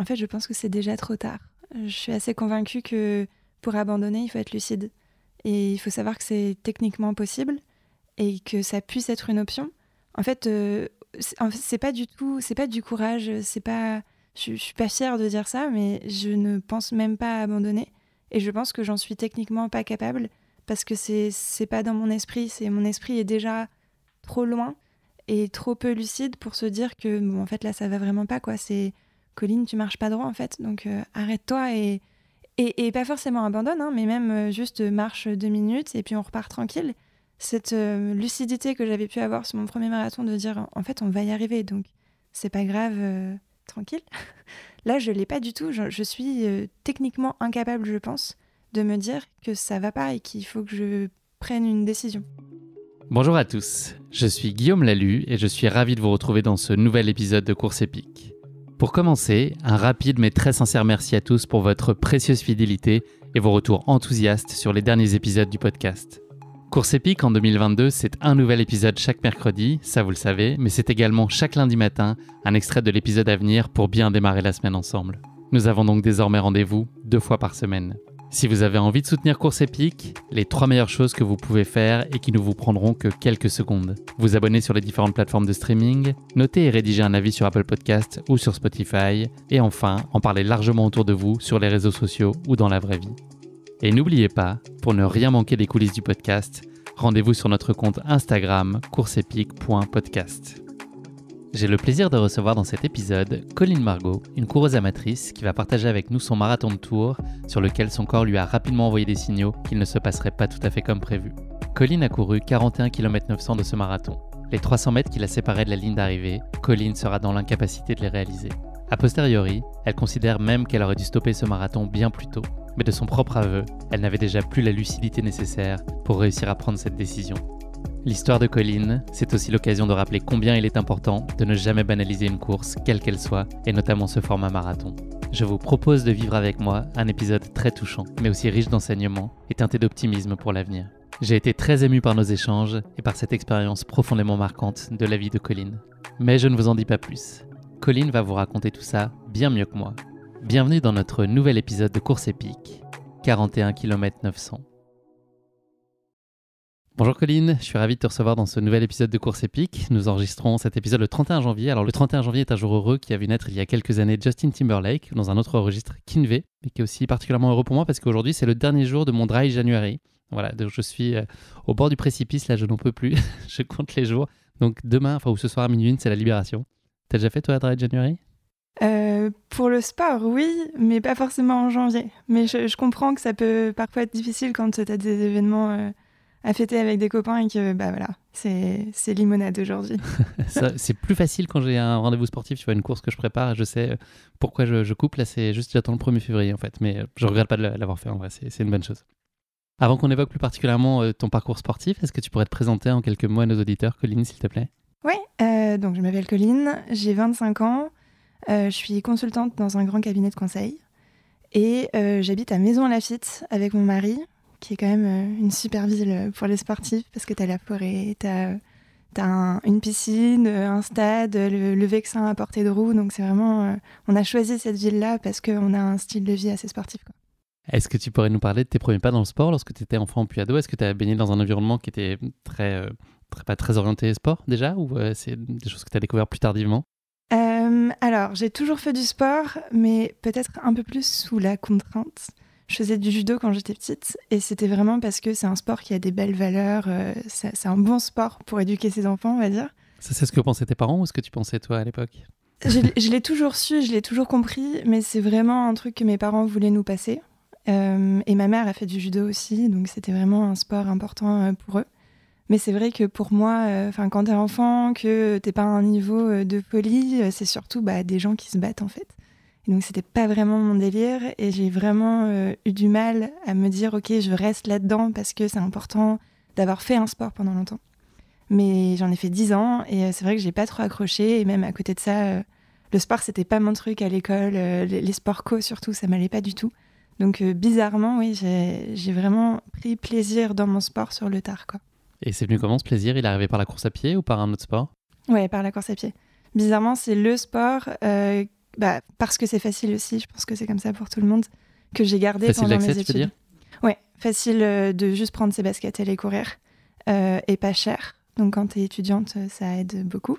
En fait, je pense que c'est déjà trop tard. Je suis assez convaincue que pour abandonner, il faut être lucide. Et il faut savoir que c'est techniquement possible et que ça puisse être une option. En fait, c'est pas du tout, c'est pas du courage, c'est pas, je suis pas fière de dire ça, mais je ne pense même pas à abandonner. Et je pense que j'en suis techniquement pas capable parce que c'est pas dans mon esprit. Mon esprit est déjà trop loin et trop peu lucide pour se dire que bon, en fait là ça va vraiment pas quoi. C'est Colline, tu marches pas droit en fait, donc arrête-toi et pas forcément abandonne, hein, mais même juste marche 2 minutes et puis on repart tranquille. Cette lucidité que j'avais pu avoir sur mon premier marathon de dire en fait on va y arriver, donc c'est pas grave, tranquille. Là je l'ai pas du tout, je suis techniquement incapable je pense de me dire que ça va pas et qu'il faut que je prenne une décision. Bonjour à tous, je suis Guillaume Lalu et je suis ravi de vous retrouver dans ce nouvel épisode de Course Épique. Pour commencer, un rapide mais très sincère merci à tous pour votre précieuse fidélité et vos retours enthousiastes sur les derniers épisodes du podcast. Course Épique en 2022, c'est un nouvel épisode chaque mercredi, ça vous le savez, mais c'est également chaque lundi matin un extrait de l'épisode à venir pour bien démarrer la semaine ensemble. Nous avons donc désormais rendez-vous 2 fois par semaine. Si vous avez envie de soutenir Course Épique, les 3 meilleures choses que vous pouvez faire et qui ne vous prendront que quelques secondes. Vous abonner sur les différentes plateformes de streaming, noter et rédiger un avis sur Apple Podcasts ou sur Spotify, et enfin, en parler largement autour de vous sur les réseaux sociaux ou dans la vraie vie. Et n'oubliez pas, pour ne rien manquer des coulisses du podcast, rendez-vous sur notre compte Instagram courseepique.podcast. J'ai le plaisir de recevoir dans cet épisode Colline Margot, une coureuse amatrice qui va partager avec nous son marathon de Tours sur lequel son corps lui a rapidement envoyé des signaux qu'il ne se passerait pas tout à fait comme prévu. Colline a couru 41 km 900 de ce marathon. Les 300 mètres qui la séparaient de la ligne d'arrivée, Colline sera dans l'incapacité de les réaliser. A posteriori, elle considère même qu'elle aurait dû stopper ce marathon bien plus tôt. Mais de son propre aveu, elle n'avait déjà plus la lucidité nécessaire pour réussir à prendre cette décision. L'histoire de Colline, c'est aussi l'occasion de rappeler combien il est important de ne jamais banaliser une course, quelle qu'elle soit, et notamment ce format marathon. Je vous propose de vivre avec moi un épisode très touchant, mais aussi riche d'enseignements et teinté d'optimisme pour l'avenir. J'ai été très ému par nos échanges et par cette expérience profondément marquante de la vie de Colline. Mais je ne vous en dis pas plus. Colline va vous raconter tout ça bien mieux que moi. Bienvenue dans notre nouvel épisode de Course Épique, 41 km 900. Bonjour Colline, je suis ravi de te recevoir dans ce nouvel épisode de Course Épique. Nous enregistrons cet épisode le 31 janvier. Alors le 31 janvier est un jour heureux qui a vu naître il y a quelques années Justin Timberlake dans un autre registre Kinvey, mais qui est aussi particulièrement heureux pour moi parce qu'aujourd'hui c'est le dernier jour de mon Dry January. Voilà, donc je suis au bord du précipice, là je n'en peux plus, je compte les jours. Donc demain, ou ce soir à minuit, c'est la libération. T'as déjà fait toi Dry January ? Pour le sport, oui, mais pas forcément en janvier. Mais je comprends que ça peut parfois être difficile quand tu as des événements à fêter avec des copains et que bah voilà, c'est limonade aujourd'hui. Ça, c'est plus facile quand j'ai un rendez-vous sportif, tu vois, une course que je prépare, je sais pourquoi je coupe. Là, c'est juste j'attends le 1er février en fait, mais je regrette pas de l'avoir fait en vrai, c'est une bonne chose. Avant qu'on évoque plus particulièrement ton parcours sportif, est-ce que tu pourrais te présenter en quelques mots à nos auditeurs, Colline, s'il te plaît ? Oui, donc je m'appelle Colline, j'ai 25 ans, je suis consultante dans un grand cabinet de conseil et j'habite à Maisons-Laffitte avec mon mari, qui est quand même une super ville pour les sportifs parce que t'as la forêt, t'as une piscine, un stade, le Vexin à portée de roue, donc c'est vraiment... on a choisi cette ville-là parce qu'on a un style de vie assez sportif, quoi. Est-ce que tu pourrais nous parler de tes premiers pas dans le sport lorsque tu étais enfant puis ado ? Est-ce que tu as baigné dans un environnement qui était pas très orienté sport déjà, ou c'est des choses que tu as découvert plus tardivement ? Alors, j'ai toujours fait du sport, mais peut-être un peu plus sous la contrainte. Je faisais du judo quand j'étais petite et c'était vraiment parce que c'est un sport qui a des belles valeurs, c'est un bon sport pour éduquer ses enfants, on va dire. Ça, c'est ce que pensaient tes parents ou ce que tu pensais toi à l'époque ? Je l'ai toujours su, je l'ai toujours compris, mais c'est vraiment un truc que mes parents voulaient nous passer. Et ma mère a fait du judo aussi, donc c'était vraiment un sport important pour eux. Mais c'est vrai que pour moi, quand t'es enfant, que t'es pas à un niveau de folie, c'est surtout des gens qui se battent en fait. Et donc c'était pas vraiment mon délire et j'ai vraiment eu du mal à me dire ok, je reste là-dedans parce que c'est important d'avoir fait un sport pendant longtemps. Mais j'en ai fait 10 ans et c'est vrai que j'ai pas trop accroché et même à côté de ça, le sport c'était pas mon truc à l'école, les sports co surtout, ça m'allait pas du tout. Donc bizarrement, oui, j'ai vraiment pris plaisir dans mon sport sur le tard, quoi. Et c'est venu comment ce plaisir ? Il est arrivé par la course à pied ou par un autre sport ? Ouais, par la course à pied. Bizarrement, c'est le sport parce que c'est facile aussi, je pense que c'est comme ça pour tout le monde, que j'ai gardé facile pendant mes d'accès, études. tu peux dire? Ouais, facile de juste prendre ses baskets et aller courir, et pas cher. Donc quand t'es étudiante, ça aide beaucoup.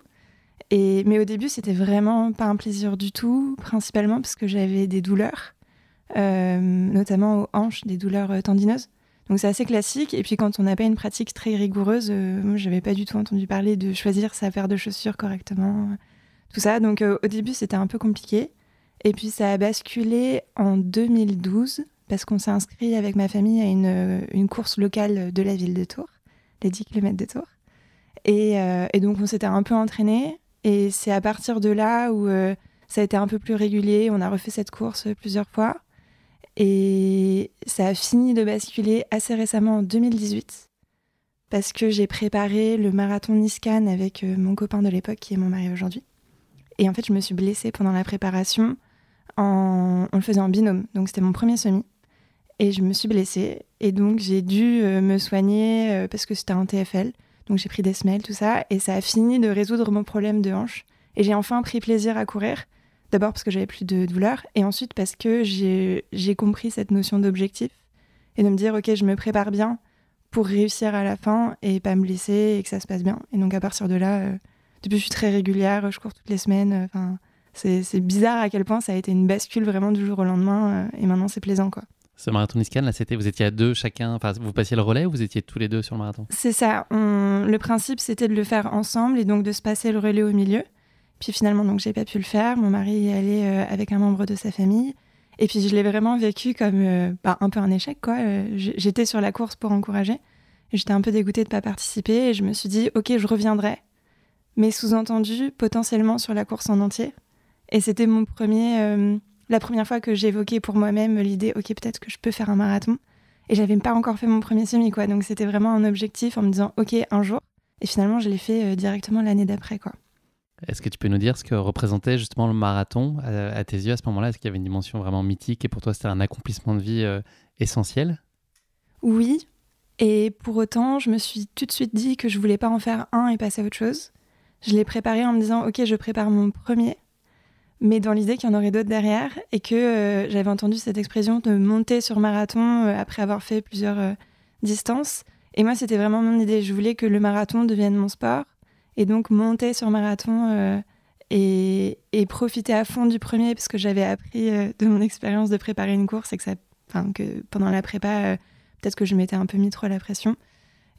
Mais au début, c'était vraiment pas un plaisir du tout, principalement parce que j'avais des douleurs, notamment aux hanches, des douleurs tendineuses. Donc c'est assez classique. Et puis quand on n'a pas une pratique très rigoureuse, moi j'avais pas du tout entendu parler de choisir sa paire de chaussures correctement, tout ça. Donc au début c'était un peu compliqué. Et puis ça a basculé en 2012 parce qu'on s'est inscrit avec ma famille à une course locale de la ville de Tours, les 10 km de Tours. Et donc on s'était un peu entraîné. Et c'est à partir de là où ça a été un peu plus régulier. On a refait cette course plusieurs fois. Et ça a fini de basculer assez récemment en 2018 parce que j'ai préparé le marathon Nice-Cannes avec mon copain de l'époque qui est mon mari aujourd'hui. Et en fait, je me suis blessée pendant la préparation. On le faisait en binôme, donc c'était mon premier semi. Et je me suis blessée. Et donc j'ai dû me soigner parce que c'était un TFL. Donc j'ai pris des semelles, tout ça. Et ça a fini de résoudre mon problème de hanche. Et j'ai enfin pris plaisir à courir. D'abord parce que j'avais plus de douleur, et ensuite parce que j'ai compris cette notion d'objectif et de me dire ok, je me prépare bien pour réussir à la fin et pas me blesser et que ça se passe bien. Et donc à partir de là, depuis je suis très régulière, je cours toutes les semaines. C'est bizarre à quel point ça a été une bascule vraiment du jour au lendemain, et maintenant c'est plaisant quoi. Ce marathon Nice-Cannes, là, vous étiez à deux chacun, enfin vous passiez le relais ou vous étiez tous les deux sur le marathon? C'est ça, le principe c'était de le faire ensemble et donc de se passer le relais au milieu. Puis finalement, donc, j'ai pas pu le faire. Mon mari est allé avec un membre de sa famille. Et puis, je l'ai vraiment vécu comme un peu un échec, quoi. J'étais sur la course pour encourager. J'étais un peu dégoûtée de pas participer. Et je me suis dit, OK, je reviendrai. Mais sous-entendu, potentiellement sur la course en entier. Et c'était la première fois que j'évoquais pour moi-même l'idée, OK, peut-être que je peux faire un marathon. Et j'avais pas encore fait mon premier semi, quoi. Donc, c'était vraiment un objectif en me disant, OK, un jour. Et finalement, je l'ai fait directement l'année d'après, quoi. Est-ce que tu peux nous dire ce que représentait justement le marathon à tes yeux à ce moment-là? Est-ce qu'il y avait une dimension vraiment mythique et pour toi c'était un accomplissement de vie essentiel? Oui, et pour autant je me suis tout de suite dit que je voulais pas en faire un et passer à autre chose. Je l'ai préparé en me disant ok, je prépare mon premier, mais dans l'idée qu'il y en aurait d'autres derrière et que j'avais entendu cette expression de monter sur marathon après avoir fait plusieurs distances. Et moi c'était vraiment mon idée, je voulais que le marathon devienne mon sport. Et donc monter sur marathon et profiter à fond du premier, parce que j'avais appris de mon expérience de préparer une course et que pendant la prépa, peut-être que je m'étais un peu mis trop la pression.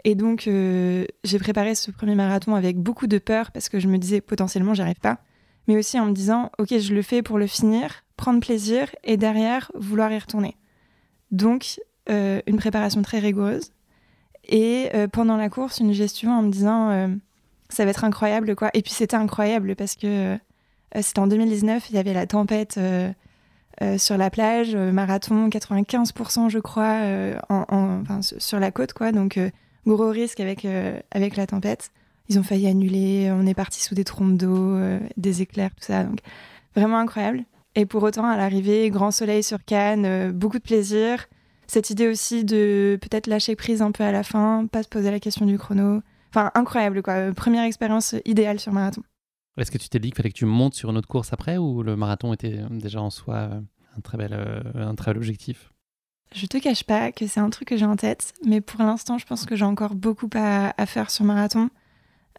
Et donc j'ai préparé ce premier marathon avec beaucoup de peur parce que je me disais potentiellement j'y arrive pas, mais aussi en me disant ok, je le fais pour le finir, prendre plaisir et derrière vouloir y retourner. Donc une préparation très rigoureuse et pendant la course une gestion en me disant ça va être incroyable, quoi. Et puis c'était incroyable parce que c'était en 2019, il y avait la tempête sur la plage, marathon 95% je crois, sur la côte, quoi. Donc gros risque avec la tempête. Ils ont failli annuler, on est parti sous des trompes d'eau, des éclairs, tout ça. Donc vraiment incroyable. Et pour autant, à l'arrivée, grand soleil sur Cannes, beaucoup de plaisir. Cette idée aussi de peut-être lâcher prise un peu à la fin, pas se poser la question du chrono. Enfin, incroyable, quoi. Première expérience idéale sur marathon. Est-ce que tu t'es dit qu'il fallait que tu montes sur une autre course après ou le marathon était déjà en soi un très bel objectif? Je te cache pas que c'est un truc que j'ai en tête, mais pour l'instant, je pense que j'ai encore beaucoup à faire sur marathon.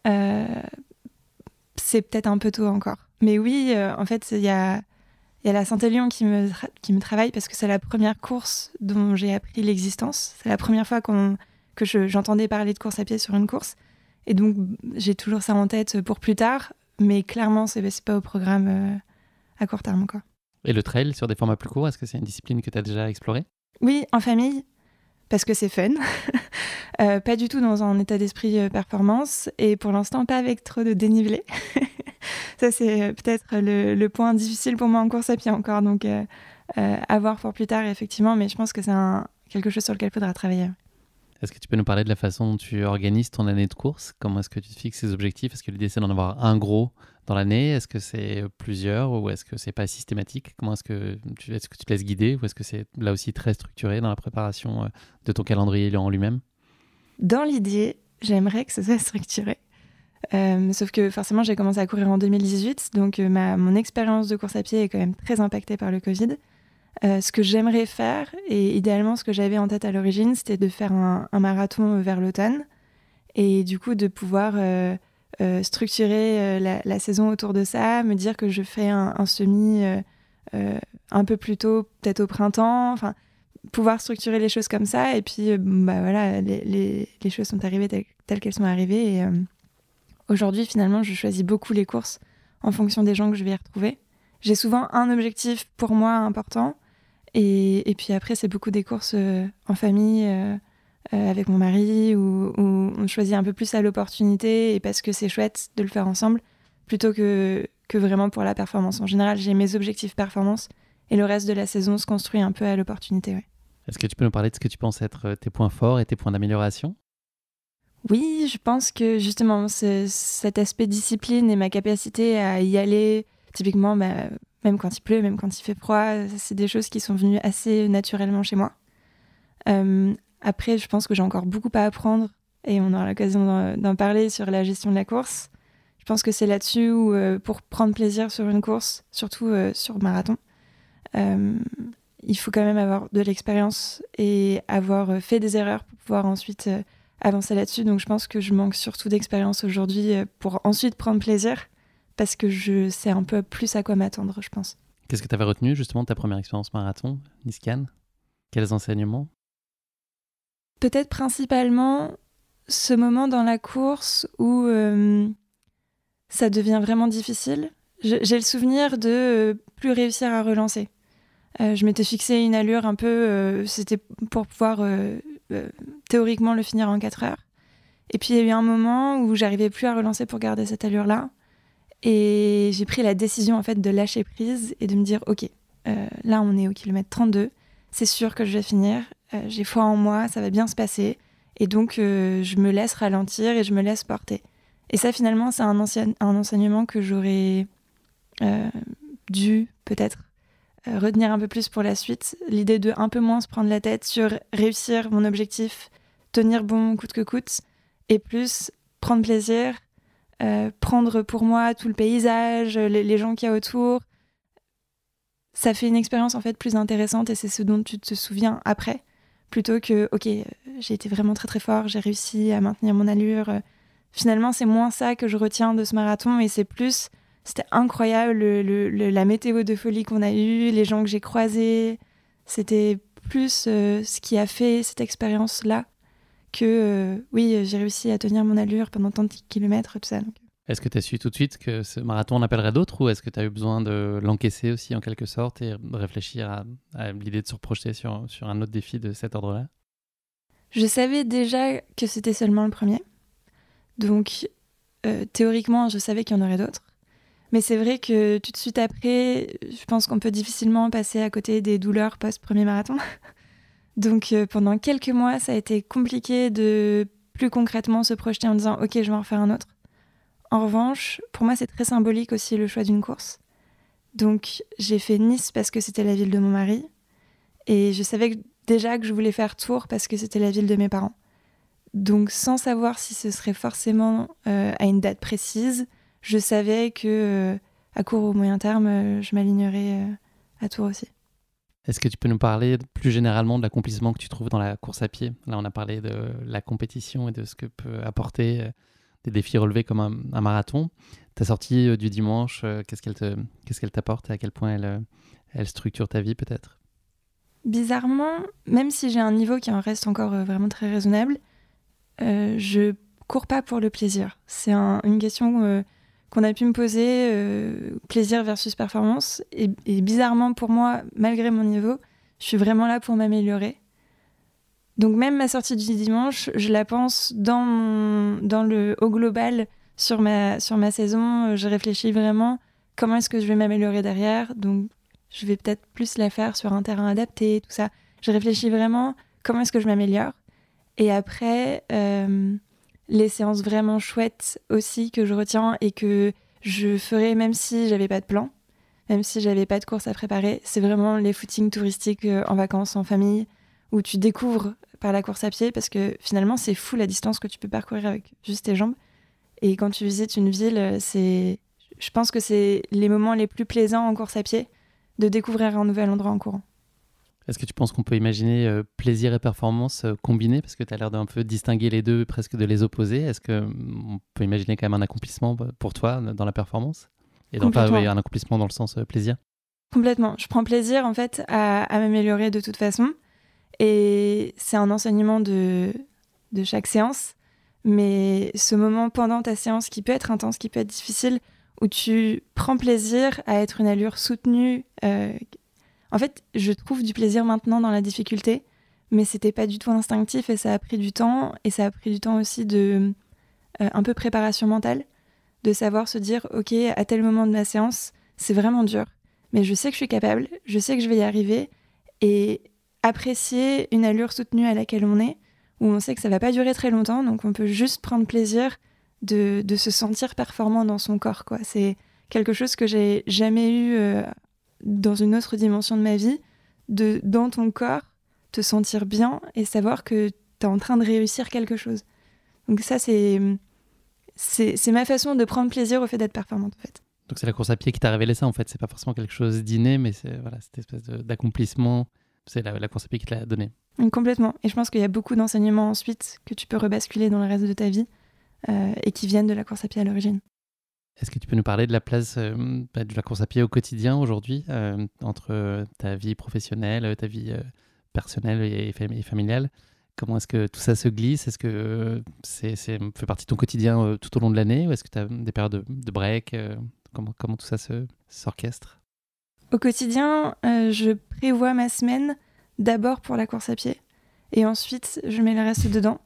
C'est peut-être un peu tôt encore. Mais oui, en fait, il y a la Saint-Élion qui me travaille parce que c'est la première course dont j'ai appris l'existence. C'est la première fois que j'entendais parler de course à pied sur une course. Et donc, j'ai toujours ça en tête pour plus tard. Mais clairement, c'est pas au programme à court terme, quoi. Et le trail sur des formats plus courts, est-ce que c'est une discipline que tu as déjà explorée? Oui, en famille, parce que c'est fun. Pas du tout dans un état d'esprit performance. Et pour l'instant, pas avec trop de dénivelé. Ça, c'est peut-être le point difficile pour moi en course à pied encore. Donc, à voir pour plus tard, effectivement. Mais je pense que c'est quelque chose sur lequel il faudra travailler. Est-ce que tu peux nous parler de la façon dont tu organises ton année de course? Comment est-ce que tu te fixes ces objectifs? Est-ce que l'idée, c'est d'en avoir un gros dans l'année? Est-ce que c'est plusieurs ou est-ce que c'est pas systématique? Est-ce que tu te laisses guider ou est-ce que c'est là aussi très structuré dans la préparation de ton calendrier en lui-même? Dans l'idée, j'aimerais que ce soit structuré. Sauf que forcément, j'ai commencé à courir en 2018, donc mon expérience de course à pied est quand même très impactée par le Covid. Ce que j'aimerais faire, et idéalement ce que j'avais en tête à l'origine, c'était de faire un marathon vers l'automne, et du coup de pouvoir structurer la saison autour de ça, me dire que je fais un semi un peu plus tôt, peut-être au printemps, enfin pouvoir structurer les choses comme ça, et puis voilà, les choses sont arrivées telles qu'elles sont arrivées, et aujourd'hui finalement je choisis beaucoup les courses en fonction des gens que je vais y retrouver. J'ai souvent un objectif pour moi important, et puis après, c'est beaucoup des courses en famille, avec mon mari, où on choisit un peu plus à l'opportunité et parce que c'est chouette de le faire ensemble, plutôt que vraiment pour la performance. En général, j'ai mes objectifs performance et le reste de la saison se construit un peu à l'opportunité. Ouais. Est-ce que tu peux nous parler de ce que tu penses être tes points forts et tes points d'amélioration ? Oui, je pense que justement, cet aspect discipline et ma capacité à y aller, typiquement, même quand il pleut, même quand il fait froid, c'est des choses qui sont venues assez naturellement chez moi. Après, je pense que j'ai encore beaucoup à apprendre et on aura l'occasion d'en parler sur la gestion de la course. Je pense que c'est là-dessus où, pour prendre plaisir sur une course, surtout sur marathon, il faut quand même avoir de l'expérience et avoir fait des erreurs pour pouvoir ensuite avancer là-dessus. Donc je pense que je manque surtout d'expérience aujourd'hui pour ensuite prendre plaisir, parce que je sais un peu plus à quoi m'attendre, je pense. Qu'est-ce que tu avais retenu justement de ta première expérience marathon, Niskan ? Quels enseignements ? Peut-être principalement ce moment dans la course où ça devient vraiment difficile. J'ai le souvenir de plus réussir à relancer. Je m'étais fixé une allure un peu... c'était pour pouvoir théoriquement le finir en 4 heures. Et puis il y a eu un moment où j'arrivais plus à relancer pour garder cette allure-là. Et j'ai pris la décision en fait de lâcher prise et de me dire ok, là on est au kilomètre 32, c'est sûr que je vais finir, j'ai foi en moi, ça va bien se passer, et donc je me laisse ralentir et je me laisse porter. Et ça finalement c'est un enseignement que j'aurais dû peut-être retenir un peu plus pour la suite, l'idée de un peu moins se prendre la tête sur réussir mon objectif, tenir bon coûte que coûte, et plus prendre plaisir, prendre pour moi tout le paysage, les gens qu'il y a autour. Ça fait une expérience en fait plus intéressante et c'est ce dont tu te souviens après, plutôt que ok, j'ai été vraiment très très fort, j'ai réussi à maintenir mon allure. Finalement, c'est moins ça que je retiens de ce marathon et c'est plus, c'était incroyable la météo de folie qu'on a eue, les gens que j'ai croisés. C'était plus ce qui a fait cette expérience-là que oui, j'ai réussi à tenir mon allure pendant tant de kilomètres, tout ça. Donc. Est-ce que tu as su tout de suite que ce marathon en appellerait d'autres ou est-ce que tu as eu besoin de l'encaisser aussi en quelque sorte et de réfléchir à l'idée de se projeter sur un autre défi de cet ordre-là ? Je savais déjà que c'était seulement le premier. Donc, théoriquement, je savais qu'il y en aurait d'autres. Mais c'est vrai que tout de suite après, je pense qu'on peut difficilement passer à côté des douleurs post-premier marathon. Donc, pendant quelques mois, ça a été compliqué de plus concrètement se projeter en disant « Ok, je vais en refaire un autre ». En revanche, pour moi, c'est très symbolique aussi le choix d'une course. Donc, j'ai fait Nice parce que c'était la ville de mon mari. Et je savais déjà que je voulais faire Tours parce que c'était la ville de mes parents. Donc, sans savoir si ce serait forcément à une date précise, je savais que à court ou moyen terme, je m'alignerais à Tours aussi. Est-ce que tu peux nous parler plus généralement de l'accomplissement que tu trouves dans la course à pied ? Là, on a parlé de la compétition et de ce que peut apporter des défis relevés comme un marathon. Ta sortie du dimanche, qu'est-ce qu'elle t'apporte et à quel point elle structure ta vie peut-être ? Bizarrement, même si j'ai un niveau qui en reste encore vraiment très raisonnable, je cours pas pour le plaisir. C'est une question qu'on a pu me poser, plaisir versus performance. Et bizarrement pour moi, malgré mon niveau, je suis vraiment là pour m'améliorer. Donc même ma sortie du dimanche, je la pense au global sur ma saison. Je réfléchis vraiment comment est-ce que je vais m'améliorer derrière. Donc je vais peut-être plus la faire sur un terrain adapté, tout ça. Je réfléchis vraiment comment est-ce que je m'améliore. Et après, les séances vraiment chouettes aussi que je retiens et que je ferai même si j'avais pas de plan, même si j'avais pas de course à préparer, c'est vraiment les footings touristiques en vacances, en famille, où tu découvres par la course à pied, parce que finalement c'est fou la distance que tu peux parcourir avec juste tes jambes. Et quand tu visites une ville, je pense que c'est les moments les plus plaisants en course à pied, de découvrir un nouvel endroit en courant. Est-ce que tu penses qu'on peut imaginer plaisir et performance combinés? Parce que tu as l'air d'un peu distinguer les deux, presque de les opposer. Est-ce qu'on peut imaginer quand même un accomplissement pour toi dans la performance? Et non pas un accomplissement dans le sens plaisir? Complètement. Je prends plaisir en fait à m'améliorer de toute façon. Et c'est un enseignement de chaque séance. Mais ce moment pendant ta séance qui peut être intense, qui peut être difficile, où tu prends plaisir à être une allure soutenue. En fait, je trouve du plaisir maintenant dans la difficulté, mais c'était pas du tout instinctif et ça a pris du temps. Et ça a pris du temps aussi de un peu préparation mentale, de savoir se dire, ok, à tel moment de ma séance, c'est vraiment dur, mais je sais que je suis capable, je sais que je vais y arriver, et apprécier une allure soutenue à laquelle on est, où on sait que ça va pas durer très longtemps, donc on peut juste prendre plaisir de se sentir performant dans son corps, quoi. C'est quelque chose que j'ai jamais eu dans une autre dimension de ma vie, dans ton corps, te sentir bien et savoir que tu es en train de réussir quelque chose. Donc ça, c'est ma façon de prendre plaisir au fait d'être performante, en fait. Donc c'est la course à pied qui t'a révélé ça, en fait. C'est pas forcément quelque chose d'inné, mais c'est cette espèce d'accomplissement. C'est la course à pied qui te l'a donné. Complètement. Et je pense qu'il y a beaucoup d'enseignements ensuite que tu peux rebasculer dans le reste de ta vie et qui viennent de la course à pied à l'origine. Est-ce que tu peux nous parler de la place de la course à pied au quotidien aujourd'hui, entre ta vie professionnelle, ta vie personnelle et familiale? Comment est-ce que tout ça se glisse? Est-ce que ça fait partie de ton quotidien tout au long de l'année? Ou est-ce que tu as des périodes de break? Comment tout ça s'orchestre? Au quotidien, je prévois ma semaine d'abord pour la course à pied et ensuite je mets le reste dedans.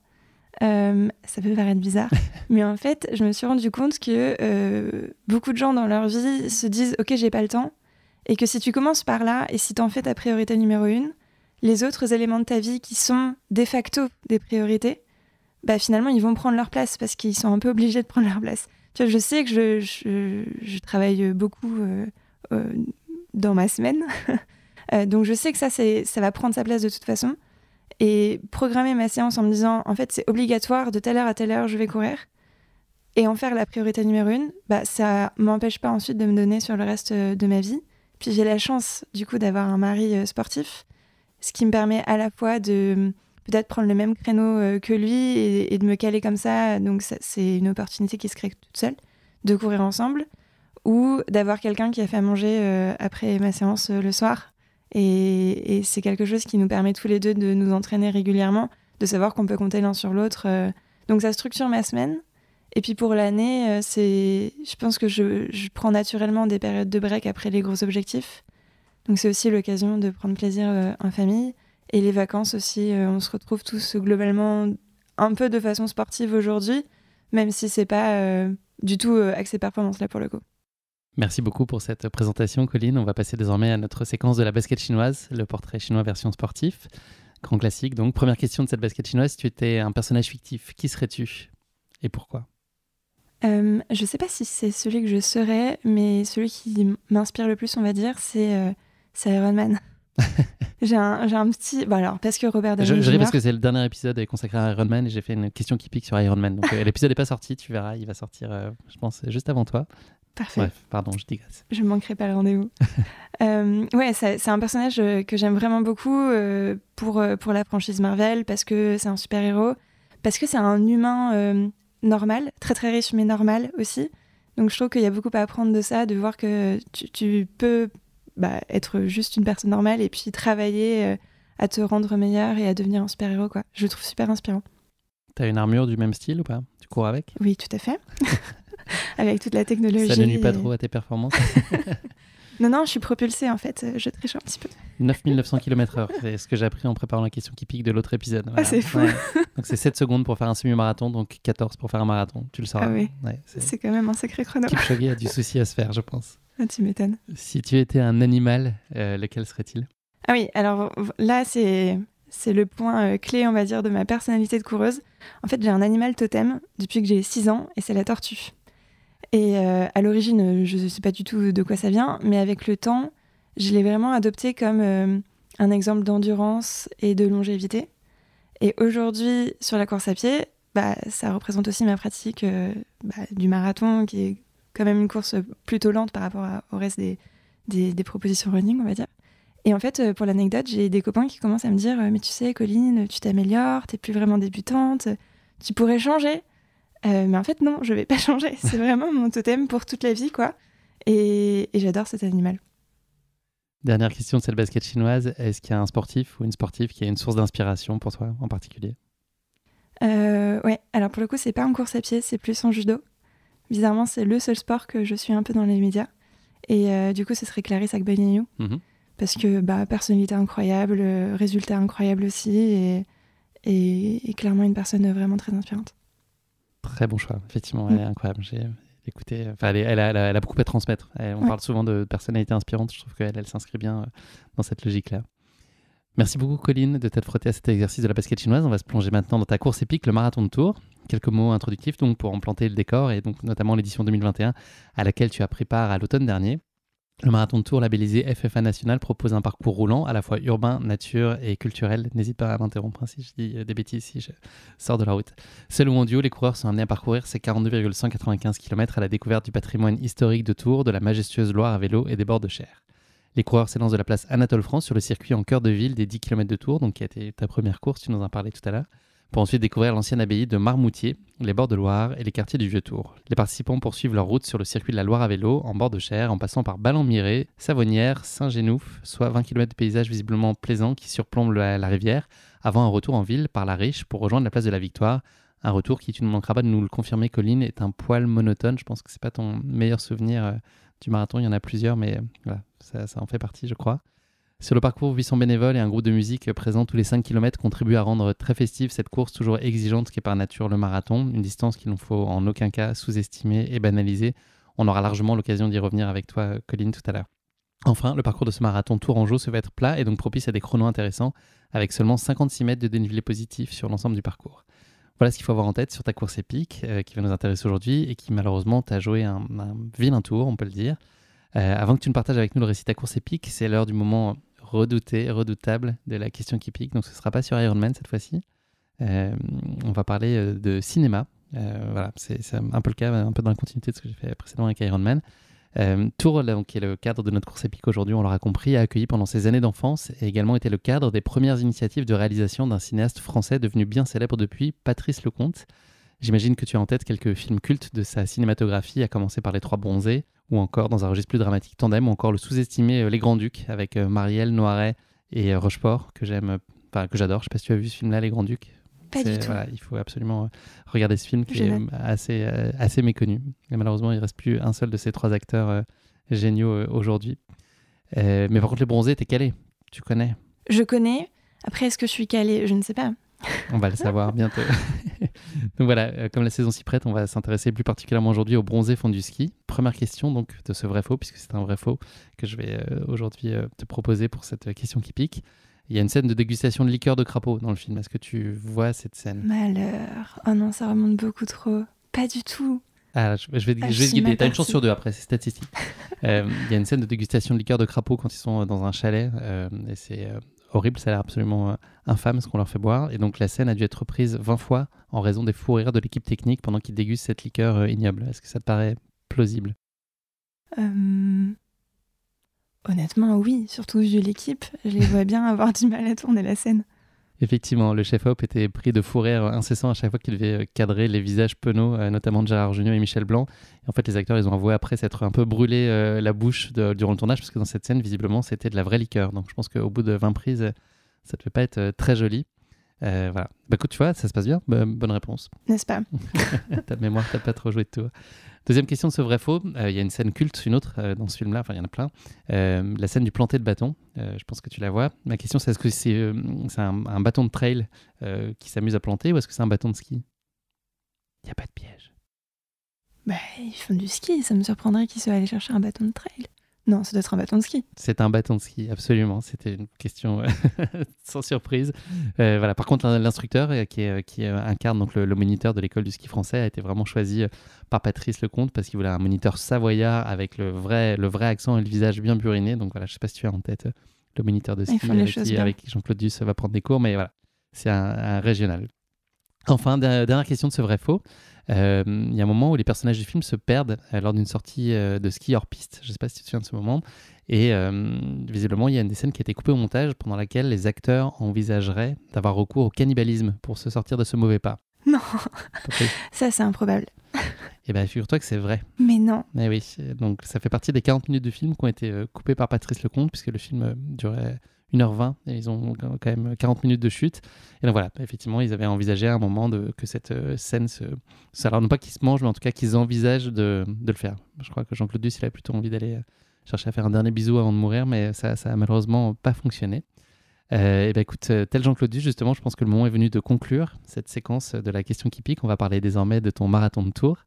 Ça peut paraître bizarre, mais en fait, je me suis rendu compte que beaucoup de gens dans leur vie se disent « Ok, j'ai pas le temps » et que si tu commences par là et si t'en fais ta priorité numéro 1, les autres éléments de ta vie qui sont de facto des priorités, bah finalement, ils vont prendre leur place parce qu'ils sont un peu obligés de prendre leur place. Tu vois, je sais que je travaille beaucoup dans ma semaine, donc je sais que ça va prendre sa place de toute façon. Et programmer ma séance en me disant, en fait, c'est obligatoire, de telle heure à telle heure, je vais courir, et en faire la priorité numéro 1, bah, ça m'empêche pas ensuite de me donner sur le reste de ma vie. Puis j'ai la chance, du coup, d'avoir un mari sportif, ce qui me permet à la fois de peut-être prendre le même créneau que lui et de me caler comme ça. Donc c'est une opportunité qui se crée toute seule, de courir ensemble, ou d'avoir quelqu'un qui a fait à manger après ma séance le soir. Et c'est quelque chose qui nous permet tous les deux de nous entraîner régulièrement, de savoir qu'on peut compter l'un sur l'autre. Donc ça structure ma semaine. Et puis pour l'année, je pense que je prends naturellement des périodes de break après les gros objectifs. Donc c'est aussi l'occasion de prendre plaisir en famille. Et les vacances aussi, on se retrouve tous globalement un peu de façon sportive aujourd'hui, même si c'est pas du tout axé performance là pour le coup. Merci beaucoup pour cette présentation, Colline. On va passer désormais à notre séquence de la basket chinoise, le portrait chinois version sportif. Grand classique. Donc, première question de cette basket chinoise. Si tu étais un personnage fictif, qui serais-tu et pourquoi? Je ne sais pas si c'est celui que je serais, mais celui qui m'inspire le plus, on va dire, c'est Iron Man. j'ai un petit... Bon alors, parce que Robert Downey Jr. Je ris parce que c'est le dernier épisode consacré à Iron Man et j'ai fait une question qui pique sur Iron Man. Donc, l'épisode n'est pas sorti, tu verras. Il va sortir, je pense, juste avant toi. Parfait. Bref, pardon, je digresse. Je ne manquerai pas le rendez-vous. Ouais, c'est un personnage que j'aime vraiment beaucoup pour la franchise Marvel, parce que c'est un super-héros, parce que c'est un humain normal, très très riche, mais normal aussi. Donc je trouve qu'il y a beaucoup à apprendre de ça, de voir que tu peux être juste une personne normale et puis travailler à te rendre meilleur et à devenir un super-héros, quoi. Je le trouve super inspirant. T'as une armure du même style ou pas? Tu cours avec? Oui, tout à fait. Avec toute la technologie. Ça ne nuit pas trop à tes performances? Non, je suis propulsée en fait, je triche un petit peu. 9900 km/h, c'est ce que j'ai appris en préparant la question qui pique de l'autre épisode. Voilà. Ah, c'est fou. Ouais. Donc c'est 7 secondes pour faire un semi-marathon, donc 14 pour faire un marathon, tu le sauras. Ah oui, ouais, c'est quand même un sacré chrono. Kipchoge a du souci à se faire, je pense. Ah, tu m'étonnes. Si tu étais un animal, lequel serait-il? Ah oui, alors là c'est le point clé, on va dire, de ma personnalité de coureuse. En fait, j'ai un animal totem depuis que j'ai 6 ans et c'est la tortue. Et à l'origine, je ne sais pas du tout de quoi ça vient, mais avec le temps, je l'ai vraiment adopté comme un exemple d'endurance et de longévité. Et aujourd'hui, sur la course à pied, ça représente aussi ma pratique du marathon, qui est quand même une course plutôt lente par rapport au reste des propositions running, on va dire. Et en fait, pour l'anecdote, j'ai des copains qui commencent à me dire « Mais tu sais, Colline, tu t'améliores, t'es plus vraiment débutante, tu pourrais changer. » Mais en fait, non, je vais pas changer. C'est vraiment mon totem pour toute la vie, quoi. Et j'adore cet animal. Dernière question de cette basket chinoise. Est-ce qu'il y a un sportif ou une sportive qui a une source d'inspiration pour toi en particulier ? Ouais, alors pour le coup, c'est pas en course à pied, c'est plus en judo. Bizarrement, c'est le seul sport que je suis un peu dans les médias. Et du coup, ce serait Clarisse Agbenienou. Parce que personnalité incroyable, résultat incroyable aussi, et clairement une personne vraiment très inspirante. Très bon choix, effectivement, elle est incroyable. J'ai écouté, elle a beaucoup à transmettre. On parle souvent de personnalité inspirante, je trouve qu'elle s'inscrit bien dans cette logique-là. Merci beaucoup, Colline, de t'être frottée à cet exercice de la basket chinoise. On va se plonger maintenant dans ta course épique, le marathon de Tours. Quelques mots introductifs donc, pour en planter le décor, et donc notamment l'édition 2021 à laquelle tu as pris part à l'automne dernier. Le marathon de Tours, labellisé FFA National, propose un parcours roulant à la fois urbain, nature et culturel. N'hésite pas à m'interrompre si je dis des bêtises, si je sors de la route. Seul ou en duo, les coureurs sont amenés à parcourir ces 42,195 km à la découverte du patrimoine historique de Tours, de la majestueuse Loire à vélo et des bords de Cher. Les coureurs s'élancent de la place Anatole France sur le circuit en cœur de ville des 10 km de Tours, donc qui a été ta première course, tu nous en parlais tout à l'heure, pour ensuite découvrir l'ancienne abbaye de Marmoutier, les bords de Loire et les quartiers du Vieux-Tour. Les participants poursuivent leur route sur le circuit de la Loire à vélo, en bord de Cher, en passant par Ballon-Miré, Savonnières, Saint-Génouf, soit 20 km de paysages visiblement plaisants qui surplombent la rivière, avant un retour en ville par la Riche pour rejoindre la place de la Victoire. Un retour qui, tu ne manqueras pas de nous le confirmer, Colline, est un poil monotone. Je pense que c'est pas ton meilleur souvenir du marathon, il y en a plusieurs, mais voilà, ça en fait partie, je crois. Sur le parcours, 800 bénévoles et un groupe de musique présent tous les 5 km contribuent à rendre très festive cette course toujours exigeante qui est par nature le marathon, une distance qu'il ne faut en aucun cas sous-estimer et banaliser. On aura largement l'occasion d'y revenir avec toi, Colline, tout à l'heure. Enfin, le parcours de ce marathon tourangeau se veut être plat et donc propice à des chronos intéressants, avec seulement 56 mètres de dénivelé positif sur l'ensemble du parcours. Voilà ce qu'il faut avoir en tête sur ta course épique qui va nous intéresser aujourd'hui et qui malheureusement t'a joué un vilain tour, on peut le dire. Avant que tu ne partages avec nous le récit de ta course épique, c'est l'heure du moment redoutable de la question qui pique. Donc ce ne sera pas sur Ironman cette fois-ci. On va parler de cinéma. Voilà, c'est un peu le cas, un peu dans la continuité de ce que j'ai fait précédemment avec Ironman. Tours, donc, qui est le cadre de notre course épique aujourd'hui, on l'aura compris, a accueilli pendant ses années d'enfance et également été le cadre des premières initiatives de réalisation d'un cinéaste français devenu bien célèbre depuis, Patrice Lecomte. J'imagine que tu as en tête quelques films cultes de sa cinématographie, à commencer par Les Trois Bronzés, ou encore dans un registre plus dramatique Tandem, ou encore le sous-estimé Les Grands-Ducs, avec Marielle, Noiret et Rochefort, que j'adore. Je ne sais pas si tu as vu ce film-là, Les Grands-Ducs. Pas du tout. Voilà, il faut absolument regarder ce film qui est assez méconnu. Et malheureusement, il ne reste plus un seul de ces trois acteurs géniaux aujourd'hui. Mais par contre, Les Bronzés, t'es calé. Tu connais. Je connais. Après, est-ce que je suis calée ? Je ne sais pas. On va le savoir bientôt. Donc voilà, comme la saison s'y prête, on va s'intéresser plus particulièrement aujourd'hui aux bronzés font du ski. Première question donc de ce vrai faux, puisque c'est un vrai faux que je vais aujourd'hui te proposer pour cette question qui pique. Il y a une scène de dégustation de liqueur de crapaud dans le film. Est-ce que tu vois cette scène ? Malheur. Oh non, ça remonte beaucoup trop. Pas du tout. Ah, je vais te guider. T'as une chance sur deux après, c'est statistique. Il y a une scène de dégustation de liqueur de crapaud quand ils sont dans un chalet. Et c'est horrible, ça a l'air absolument infâme ce qu'on leur fait boire. Et donc la scène a dû être reprise 20 fois en raison des fous rires de l'équipe technique pendant qu'ils dégustent cette liqueur ignoble. Est-ce que ça te paraît plausible ? Honnêtement, oui. Surtout vu l'équipe, je les vois bien avoir du mal à tourner la scène. Effectivement, le chef-op était pris de fou rire incessant à chaque fois qu'il devait cadrer les visages penauds, notamment de Gérard Jugnot et Michel Blanc. Et en fait, les acteurs, ils ont avoué après s'être un peu brûlé la bouche durant le tournage, parce que dans cette scène, visiblement, c'était de la vraie liqueur. Donc je pense qu'au bout de 20 prises, ça ne devait pas être très joli. Voilà. Bah écoute, tu vois, ça se passe bien. Bonne réponse. N'est-ce pas ? Ta mémoire, t'as pas trop joué de tour. Deuxième question de ce vrai-faux. Il y a une scène culte, une autre dans ce film-là, enfin il y en a plein. La scène du planté de bâton, je pense que tu la vois. Ma question, c'est est-ce que c'est un bâton de trail qui s'amuse à planter ou est-ce que c'est un bâton de ski ? Il n'y a pas de piège. Bah, ils font du ski, ça me surprendrait qu'ils soient allés chercher un bâton de trail. Non, ça doit être un bâton de ski. C'est un bâton de ski, absolument. C'était une question sans surprise. Voilà. Par contre, l'instructeur qui incarne donc le moniteur de l'école du ski français a été vraiment choisi par Patrice Lecomte parce qu'il voulait un moniteur savoyard avec le vrai accent et le visage bien buriné. Donc voilà, je ne sais pas si tu as en tête le moniteur de ski avec qui Jean-Claude Duss va prendre des cours, mais voilà, c'est un régional. Enfin, dernière question de ce vrai-faux. Il y a un moment où les personnages du film se perdent lors d'une sortie de ski hors piste. Je ne sais pas si tu te souviens de ce moment. Et visiblement, il y a une des scènes qui a été coupée au montage pendant laquelle les acteurs envisageraient d'avoir recours au cannibalisme pour se sortir de ce mauvais pas. Non, ça c'est improbable. Et bien, figure-toi que c'est vrai. Mais non. Eh oui, donc ça fait partie des 40 minutes du film qui ont été coupées par Patrice Lecomte, puisque le film durait 1h20 et ils ont quand même 40 minutes de chute. Et donc voilà, effectivement, ils avaient envisagé à un moment que cette scène alors non pas qu'ils se mangent, mais en tout cas qu'ils envisagent de le faire. Je crois que Jean-Claude Duss, il avait plutôt envie d'aller chercher à faire un dernier bisou avant de mourir, mais ça a malheureusement pas fonctionné. Et ben écoute, tel Jean-Claude Duss, justement, je pense que le moment est venu de conclure cette séquence de la question qui pique. On va parler désormais de ton marathon de Tours.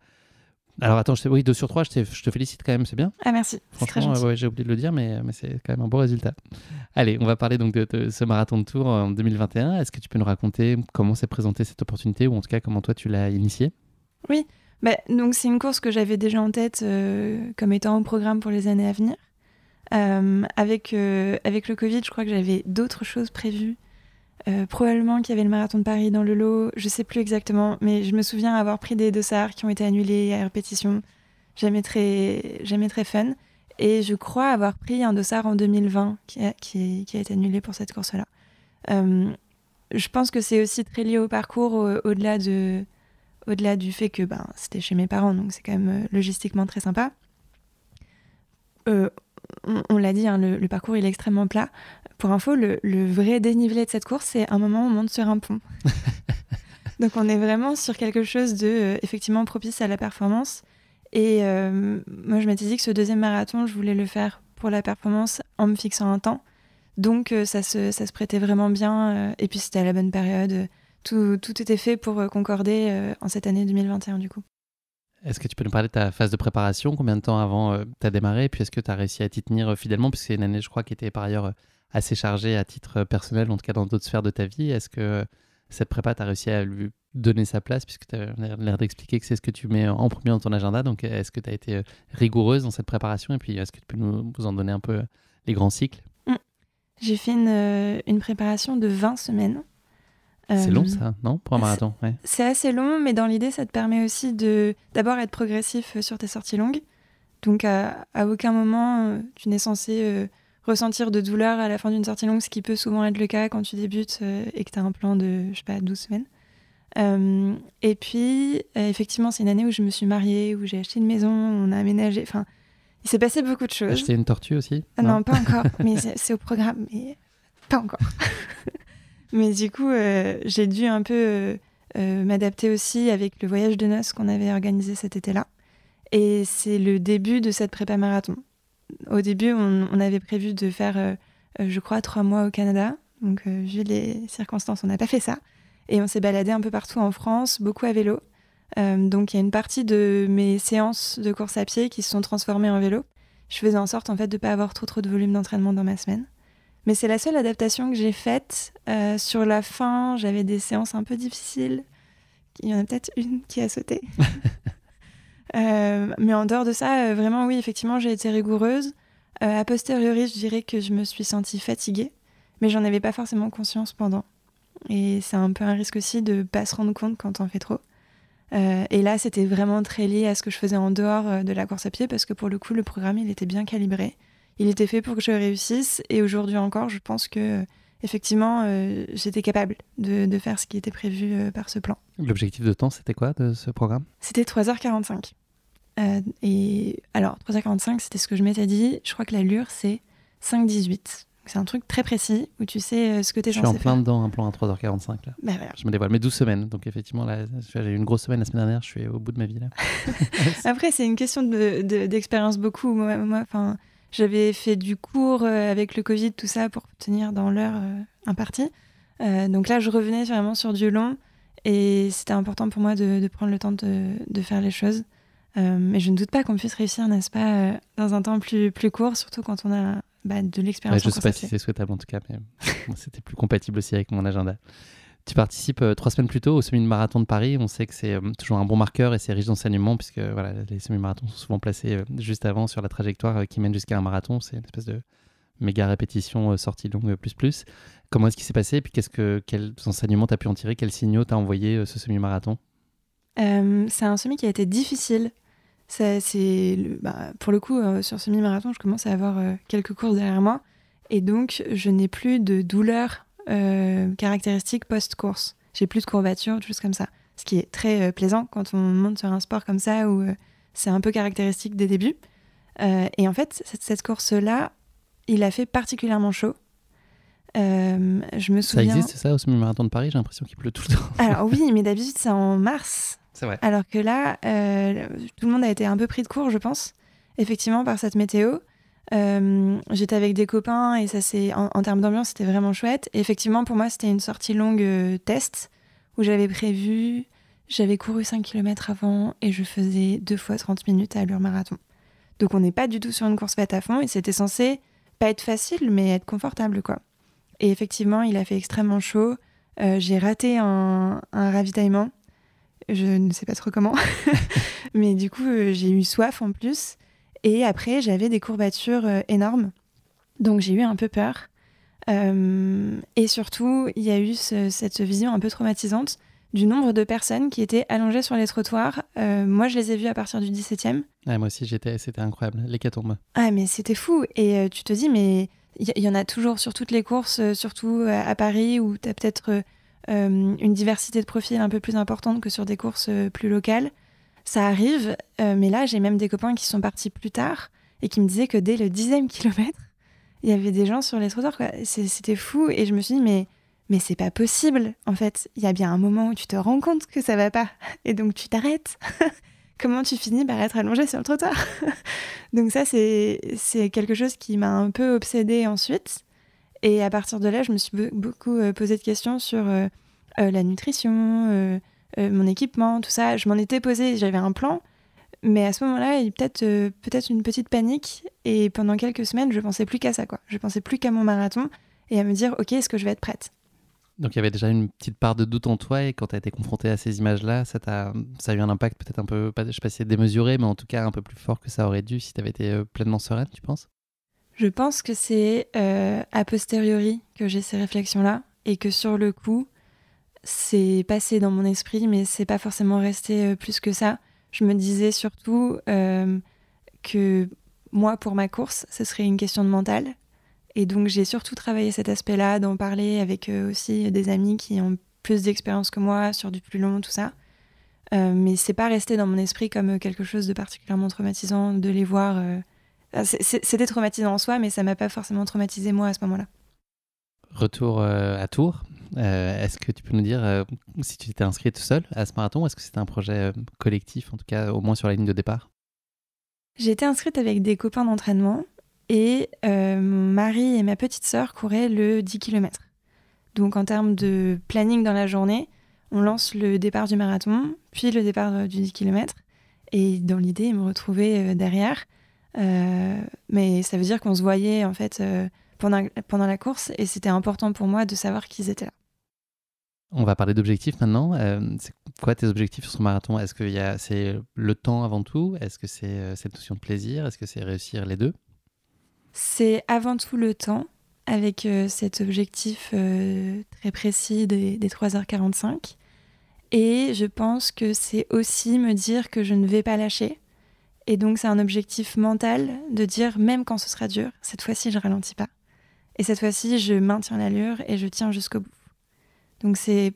Alors attends, oui, 2 sur 3, je te félicite quand même, c'est bien. Ah merci, c'est très Franchement, gentil. ouais, j'ai oublié de le dire, mais c'est quand même un beau résultat. Allez, on va parler donc de ce marathon de Tours en 2021. Est-ce que tu peux nous raconter comment s'est présentée cette opportunité, ou en tout cas comment toi tu l'as initiée? Oui, donc c'est une course que j'avais déjà en tête comme étant au programme pour les années à venir. Avec le Covid, je crois que j'avais d'autres choses prévues. Probablement qu'il y avait le marathon de Paris dans le lot, je sais plus exactement, mais je me souviens avoir pris des dossards qui ont été annulés à répétition, jamais très fun. Et je crois avoir pris un dossard en 2020 qui a été annulé pour cette course-là. Je pense que c'est aussi très lié au parcours, au-delà du fait que c'était chez mes parents, donc c'est quand même logistiquement très sympa. On l'a dit, hein, le parcours il est extrêmement plat. Pour info, le vrai dénivelé de cette course, c'est un moment où on monte sur un pont. Donc on est vraiment sur quelque chose de effectivement propice à la performance. Et moi, je m'étais dit que ce deuxième marathon, je voulais le faire pour la performance en me fixant un temps. Donc ça se prêtait vraiment bien. Et puis c'était à la bonne période. Tout était fait pour concorder en cette année 2021 du coup. Est-ce que tu peux nous parler de ta phase de préparation? Combien de temps avant tu as démarré? Et puis est-ce que tu as réussi à t'y tenir fidèlement? Puisque c'est une année, je crois, qui était par ailleurs assez chargée à titre personnel, en tout cas dans d'autres sphères de ta vie. Est-ce que cette prépa, tu as réussi à lui donner sa place? Puisque tu as l'air d'expliquer que c'est ce que tu mets en premier dans ton agenda. Donc est-ce que tu as été rigoureuse dans cette préparation? Et puis est-ce que tu peux nous en donner un peu les grands cycles? J'ai fait une préparation de 20 semaines. C'est long ça, non? Pour un marathon, ouais. C'est assez long, mais dans l'idée, ça te permet aussi d'abord être progressif sur tes sorties longues. Donc à aucun moment, tu n'es censé ressentir de douleur à la fin d'une sortie longue, ce qui peut souvent être le cas quand tu débutes et que tu as un plan de, 12 semaines. Et puis, effectivement, c'est une année où je me suis mariée, où j'ai acheté une maison, on a aménagé. Enfin, il s'est passé beaucoup de choses. Acheter une tortue aussi? Non, pas encore, mais c'est au programme, mais pas encore. Mais du coup, j'ai dû un peu m'adapter aussi avec le voyage de noces qu'on avait organisé cet été-là. Et c'est le début de cette prépa marathon. Au début, on avait prévu de faire, je crois, 3 mois au Canada. Donc, vu les circonstances, on n'a pas fait ça. Et on s'est baladé un peu partout en France, beaucoup à vélo. Donc, il y a une partie de mes séances de course à pied qui se sont transformées en vélo. Je faisais en sorte, en fait, de ne pas avoir trop de volume d'entraînement dans ma semaine. Mais c'est la seule adaptation que j'ai faite. Sur la fin, j'avais des séances un peu difficiles. Il y en a peut-être une qui a sauté. Mais en dehors de ça, vraiment, oui, effectivement, j'ai été rigoureuse. A posteriori, je dirais que je me suis sentie fatiguée, mais j'en avais pas forcément conscience pendant. Et c'est un peu un risque aussi de ne pas se rendre compte quand on fait trop. Et là, c'était vraiment très lié à ce que je faisais en dehors de la course à pied, parce que pour le coup, le programme, il était bien calibré. Il était fait pour que je réussisse, et aujourd'hui encore, je pense que effectivement, j'étais capable de faire ce qui était prévu par ce plan. L'objectif de temps, c'était quoi de ce programme? C'était 3h45. Et alors, 3h45, c'était ce que je m'étais dit. Je crois que l'allure, c'est 5h18. C'est un truc très précis où tu sais ce que tu es censé faire. Je suis en plein dedans, un plan à 3h45 là. Bah, voilà. Je me dévoile, mais 12 semaines. Donc effectivement, là, j'ai eu une grosse semaine la semaine dernière, je suis au bout de ma vie là. Après, c'est une question d'expérience beaucoup. Moi, j'avais fait du cours avec le Covid, tout ça, pour tenir dans l'heure impartie. Donc là, je revenais vraiment sur du long. Et c'était important pour moi de prendre le temps de faire les choses. Mais je ne doute pas qu'on puisse réussir, n'est-ce pas, dans un temps plus court, surtout quand on a de l'expérience. Je ne sais pas si c'est souhaitable en tout cas, mais c'était plus compatible aussi avec mon agenda. Tu participes 3 semaines plus tôt au semi-marathon de Paris. On sait que c'est toujours un bon marqueur et c'est riche d'enseignements, puisque voilà, les semi-marathons sont souvent placés juste avant sur la trajectoire qui mène jusqu'à un marathon. C'est une espèce de méga répétition, sortie longue, plus. Comment est-ce qu'il s'est passé? Et puis quels enseignements tu as pu en tirer? Quels signaux t'as envoyé ce semi-marathon? C'est un semi qui a été difficile. Pour le coup, sur semi-marathon, je commence à avoir quelques courses derrière moi. Et donc, je n'ai plus de douleurs caractéristiques post-course. J'ai plus de courbatures, des choses comme ça. Ce qui est très plaisant quand on monte sur un sport comme ça où c'est un peu caractéristique des débuts. Et en fait, cette course-là, il a fait particulièrement chaud. Je me souviens... Ça existe ça au semi-marathon de Paris? J'ai l'impression qu'il pleut tout le temps. Alors oui, mais d'habitude, c'est en mars. C'est vrai. Alors que là, tout le monde a été un peu pris de court, je pense, effectivement, par cette météo. J'étais avec des copains et ça, en termes d'ambiance, c'était vraiment chouette. Et effectivement, pour moi, c'était une sortie longue test où j'avais couru 5 km avant et je faisais 2 fois 30 minutes à allure marathon. Donc on n'est pas du tout sur une course faite à fond et c'était censé pas être facile, mais être confortable, quoi. Et effectivement, il a fait extrêmement chaud. J'ai raté un ravitaillement. Je ne sais pas trop comment. Mais du coup, j'ai eu soif en plus. Et après, j'avais des courbatures énormes. Donc, j'ai eu un peu peur. Et surtout, il y a eu cette vision un peu traumatisante du nombre de personnes qui étaient allongées sur les trottoirs. Moi, je les ai vues à partir du 17e. Ouais, moi aussi, c'était incroyable. L'hécatombe. Ah, mais c'était fou. Et tu te dis, mais il y en a toujours sur toutes les courses, surtout à Paris, où tu as peut-être une diversité de profils un peu plus importante que sur des courses plus locales. Ça arrive, mais là, j'ai même des copains qui sont partis plus tard et qui me disaient que dès le 10e kilomètre, il y avait des gens sur les trottoirs, quoi. C'était fou. Et je me suis dit, mais c'est pas possible, en fait. Il y a bien un moment où tu te rends compte que ça va pas. Et donc, tu t'arrêtes. Comment tu finis par être allongé sur le trottoir? Donc ça, c'est quelque chose qui m'a un peu obsédée ensuite. Et à partir de là, je me suis beaucoup posé de questions sur la nutrition, mon équipement, tout ça. Je m'en étais posée, j'avais un plan. Mais à ce moment-là, il y a peut-être une petite panique. Et pendant quelques semaines, je pensais plus qu'à ça, quoi. Je pensais plus qu'à mon marathon et à me dire, OK, est-ce que je vais être prête? Donc il y avait déjà une petite part de doute en toi et quand tu as été confronté à ces images-là, ça a eu un impact peut-être un peu, je sais pas si c'est démesuré, mais en tout cas un peu plus fort que ça aurait dû si tu avais été pleinement sereine, tu penses? Je pense que c'est a posteriori que j'ai ces réflexions-là et que sur le coup, c'est passé dans mon esprit, mais c'est pas forcément resté plus que ça. Je me disais surtout que moi, pour ma course, ce serait une question de mental. Et donc, j'ai surtout travaillé cet aspect-là, d'en parler avec aussi des amis qui ont plus d'expérience que moi sur du plus long, tout ça. Mais c'est pas resté dans mon esprit comme quelque chose de particulièrement traumatisant de les voir. C'était traumatisant en soi, mais ça m'a pas forcément traumatisé moi à ce moment-là. Retour à Tours. Est-ce que tu peux nous dire si tu t'étais inscrite seule à ce marathon ou est-ce que c'était un projet collectif, en tout cas au moins sur la ligne de départ? J'ai été inscrite avec des copains d'entraînement et mon mari et ma petite sœur couraient le 10 km. Donc en termes de planning dans la journée, on lance le départ du marathon, puis le départ du 10 km. Et dans l'idée, ils me retrouvaient derrière. Mais ça veut dire qu'on se voyait en fait pendant la course et c'était important pour moi de savoir qu'ils étaient là. On va parler d'objectifs maintenant. C'est quoi tes objectifs sur ce marathon? Est-ce que c'est le temps avant tout? Est-ce que c'est cette notion de plaisir? Est-ce que c'est réussir les deux? C'est avant tout le temps, avec cet objectif très précis des 3h45. Et je pense que c'est aussi me dire que je ne vais pas lâcher. Et donc c'est un objectif mental de dire, même quand ce sera dur, cette fois-ci je ralentis pas. Et cette fois-ci je maintiens l'allure et je tiens jusqu'au bout. Donc c'est,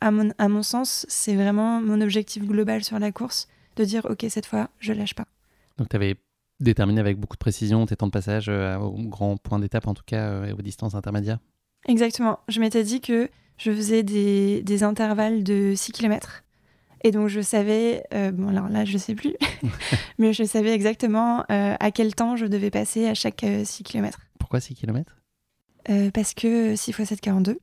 à mon sens, c'est vraiment mon objectif global sur la course, de dire ok, cette fois je lâche pas. Donc tu avais déterminé avec beaucoup de précision tes temps de passage au grand point d'étape en tout cas et aux distances intermédiaires? Exactement, je m'étais dit que je faisais des intervalles de 6 km. Et donc je savais, bon alors là je sais plus, mais je savais exactement à quel temps je devais passer à chaque 6 km. Pourquoi 6 km? Parce que 6 x 7, 42.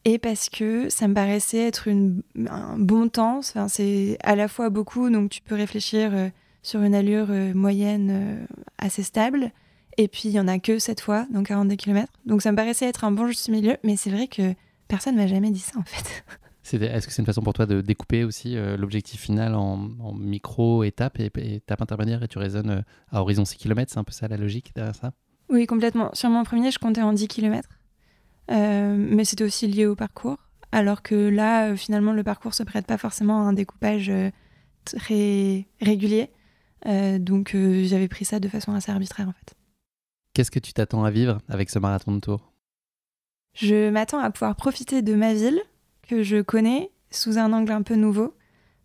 Et parce que ça me paraissait être un bon temps. Enfin, c'est à la fois beaucoup, donc tu peux réfléchir sur une allure moyenne assez stable. Et puis il n'y en a que 7 fois dans 42 km. Donc ça me paraissait être un bon juste milieu, mais c'est vrai que personne ne m'a jamais dit ça en fait. Est-ce que c'est une façon pour toi de découper aussi l'objectif final en micro-étapes et étapes intermédiaires et tu raisonnes à horizon 6 km? C'est un peu ça la logique derrière ça? Oui, complètement. Sur mon premier, je comptais en 10 km. Mais c'était aussi lié au parcours. Alors que là, finalement, le parcours se prête pas forcément à un découpage très régulier. Donc, j'avais pris ça de façon assez arbitraire, en fait. Qu'est-ce que tu t'attends à vivre avec ce marathon de Tours ? Je m'attends à pouvoir profiter de ma ville, que je connais, sous un angle un peu nouveau.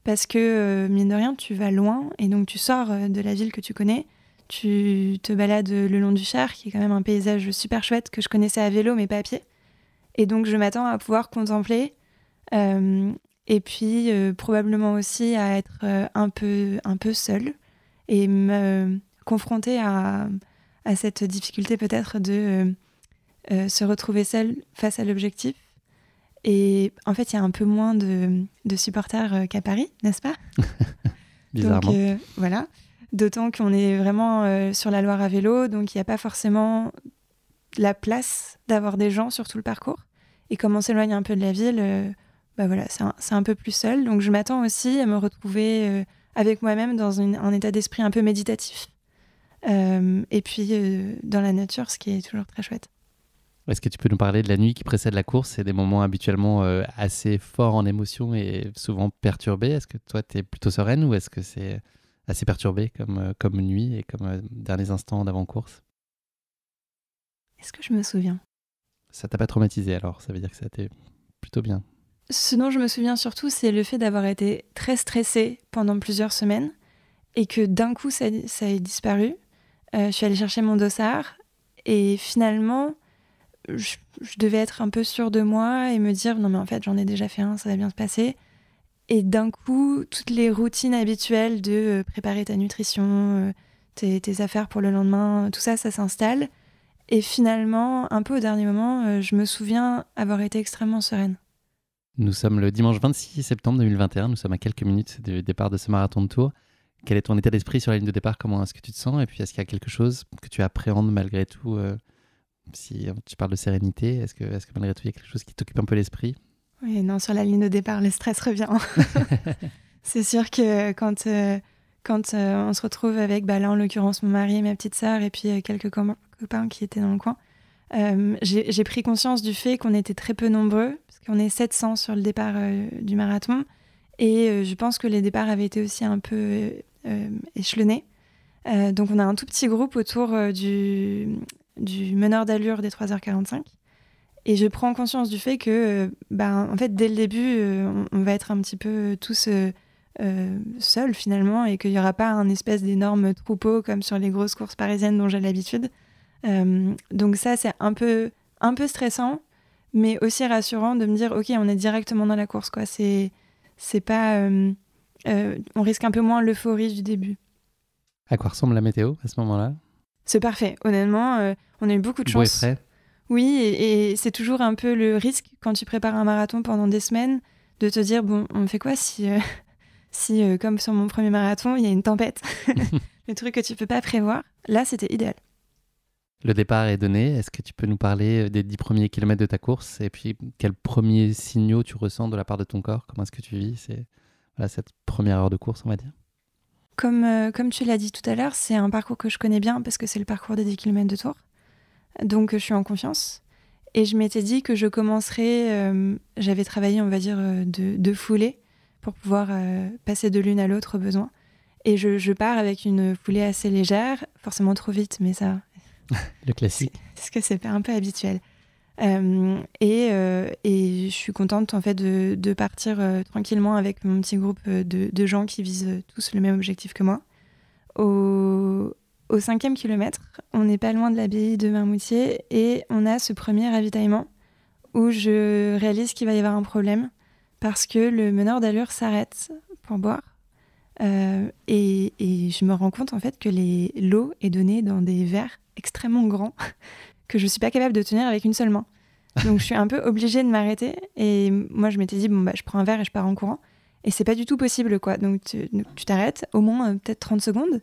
Parce que, mine de rien, tu vas loin. Et donc, tu sors de la ville que tu connais. Tu te balades le long du Cher, qui est quand même un paysage super chouette que je connaissais à vélo, mais pas à pied. Et donc, je m'attends à pouvoir contempler. Et puis, probablement aussi à être un peu seule et me confronter à cette difficulté peut-être de se retrouver seule face à l'objectif. Et en fait, il y a un peu moins de supporters qu'à Paris, n'est-ce pas ? Bizarrement. Donc, voilà. D'autant qu'on est vraiment sur la Loire à vélo, donc il n'y a pas forcément la place d'avoir des gens sur tout le parcours. Et comme on s'éloigne un peu de la ville, voilà, c'est un peu plus seul. Donc je m'attends aussi à me retrouver avec moi-même dans un état d'esprit un peu méditatif. Et puis dans la nature, ce qui est toujours très chouette. Est-ce que tu peux nous parler de la nuit qui précède la course ? C'est des moments habituellement assez forts en émotion et souvent perturbés. Est-ce que toi, tu es plutôt sereine ou est-ce que c'est assez perturbé comme nuit et comme derniers instants d'avant-course ? Est-ce que je me souviens ? Ça t'a pas traumatisé alors ? Ça veut dire que ça a été plutôt bien. Ce dont je me souviens surtout, c'est le fait d'avoir été très stressée pendant plusieurs semaines et que d'un coup, ça ait disparu. Je suis allée chercher mon dossard et finalement, je devais être un peu sûre de moi et me dire non mais en fait, j'en ai déjà fait un, ça va bien se passer. Et d'un coup, toutes les routines habituelles de préparer ta nutrition, tes affaires pour le lendemain, tout ça, ça s'installe. Et finalement, un peu au dernier moment, je me souviens avoir été extrêmement sereine. Nous sommes le dimanche 26 septembre 2021. Nous sommes à quelques minutes du départ de ce marathon de Tours. Quel est ton état d'esprit sur la ligne de départ ? Comment est-ce que tu te sens ? Et puis, est-ce qu'il y a quelque chose que tu appréhendes malgré tout si tu parles de sérénité, est-ce que malgré tout, il y a quelque chose qui t'occupe un peu l'esprit ? Oui, non, sur la ligne de départ, le stress revient. C'est sûr que quand on se retrouve avec, là en l'occurrence, mon mari et ma petite sœur, et puis quelques copains qui étaient dans le coin, j'ai pris conscience du fait qu'on était très peu nombreux, parce qu'on est 700 sur le départ du marathon, et je pense que les départs avaient été aussi un peu échelonnés. Donc on a un tout petit groupe autour du meneur d'allure des 3h45. Et je prends conscience du fait que, en fait, dès le début, on va être un petit peu tous seuls finalement, et qu'il n'y aura pas un espèce d'énorme troupeau comme sur les grosses courses parisiennes dont j'ai l'habitude. Donc ça, c'est un peu stressant, mais aussi rassurant de me dire, ok, on est directement dans la course, quoi. C'est pas, on risque un peu moins l'euphorie du début. À quoi ressemble la météo à ce moment-là ? C'est parfait. Honnêtement, on a eu beaucoup de chance. Beau et frais ? Oui, et c'est toujours un peu le risque quand tu prépares un marathon pendant des semaines de te dire, bon, on fait quoi si comme sur mon premier marathon, il y a une tempête, le truc que tu peux pas prévoir. Là, c'était idéal. Le départ est donné. Est-ce que tu peux nous parler des 10 premiers kilomètres de ta course ? Et puis, quels premiers signaux tu ressens de la part de ton corps ? Comment est-ce que tu vis cette première heure de course, on va dire ? Comme tu l'as dit tout à l'heure, c'est un parcours que je connais bien parce que c'est le parcours des 10 km de Tours. Donc, je suis en confiance. Et je m'étais dit que je commencerais... j'avais travaillé, on va dire, de foulée pour pouvoir passer de l'une à l'autre au besoin. Et je pars avec une foulée assez légère, forcément trop vite, mais ça... Le classique. Parce que c'est un peu habituel. Et je suis contente en fait de partir tranquillement avec mon petit groupe de gens qui visent tous le même objectif que moi. Au 5e kilomètre, on n'est pas loin de l'abbaye de Marmoutier et on a ce premier ravitaillement où je réalise qu'il va y avoir un problème parce que le meneur d'allure s'arrête pour boire. Et je me rends compte en fait que l'eau est donnée dans des verres extrêmement grands que je suis pas capable de tenir avec une seule main. Donc je suis un peu obligée de m'arrêter et moi je m'étais dit je prends un verre et je pars en courant et c'est pas du tout possible quoi. Donc tu t'arrêtes au moins peut-être 30 secondes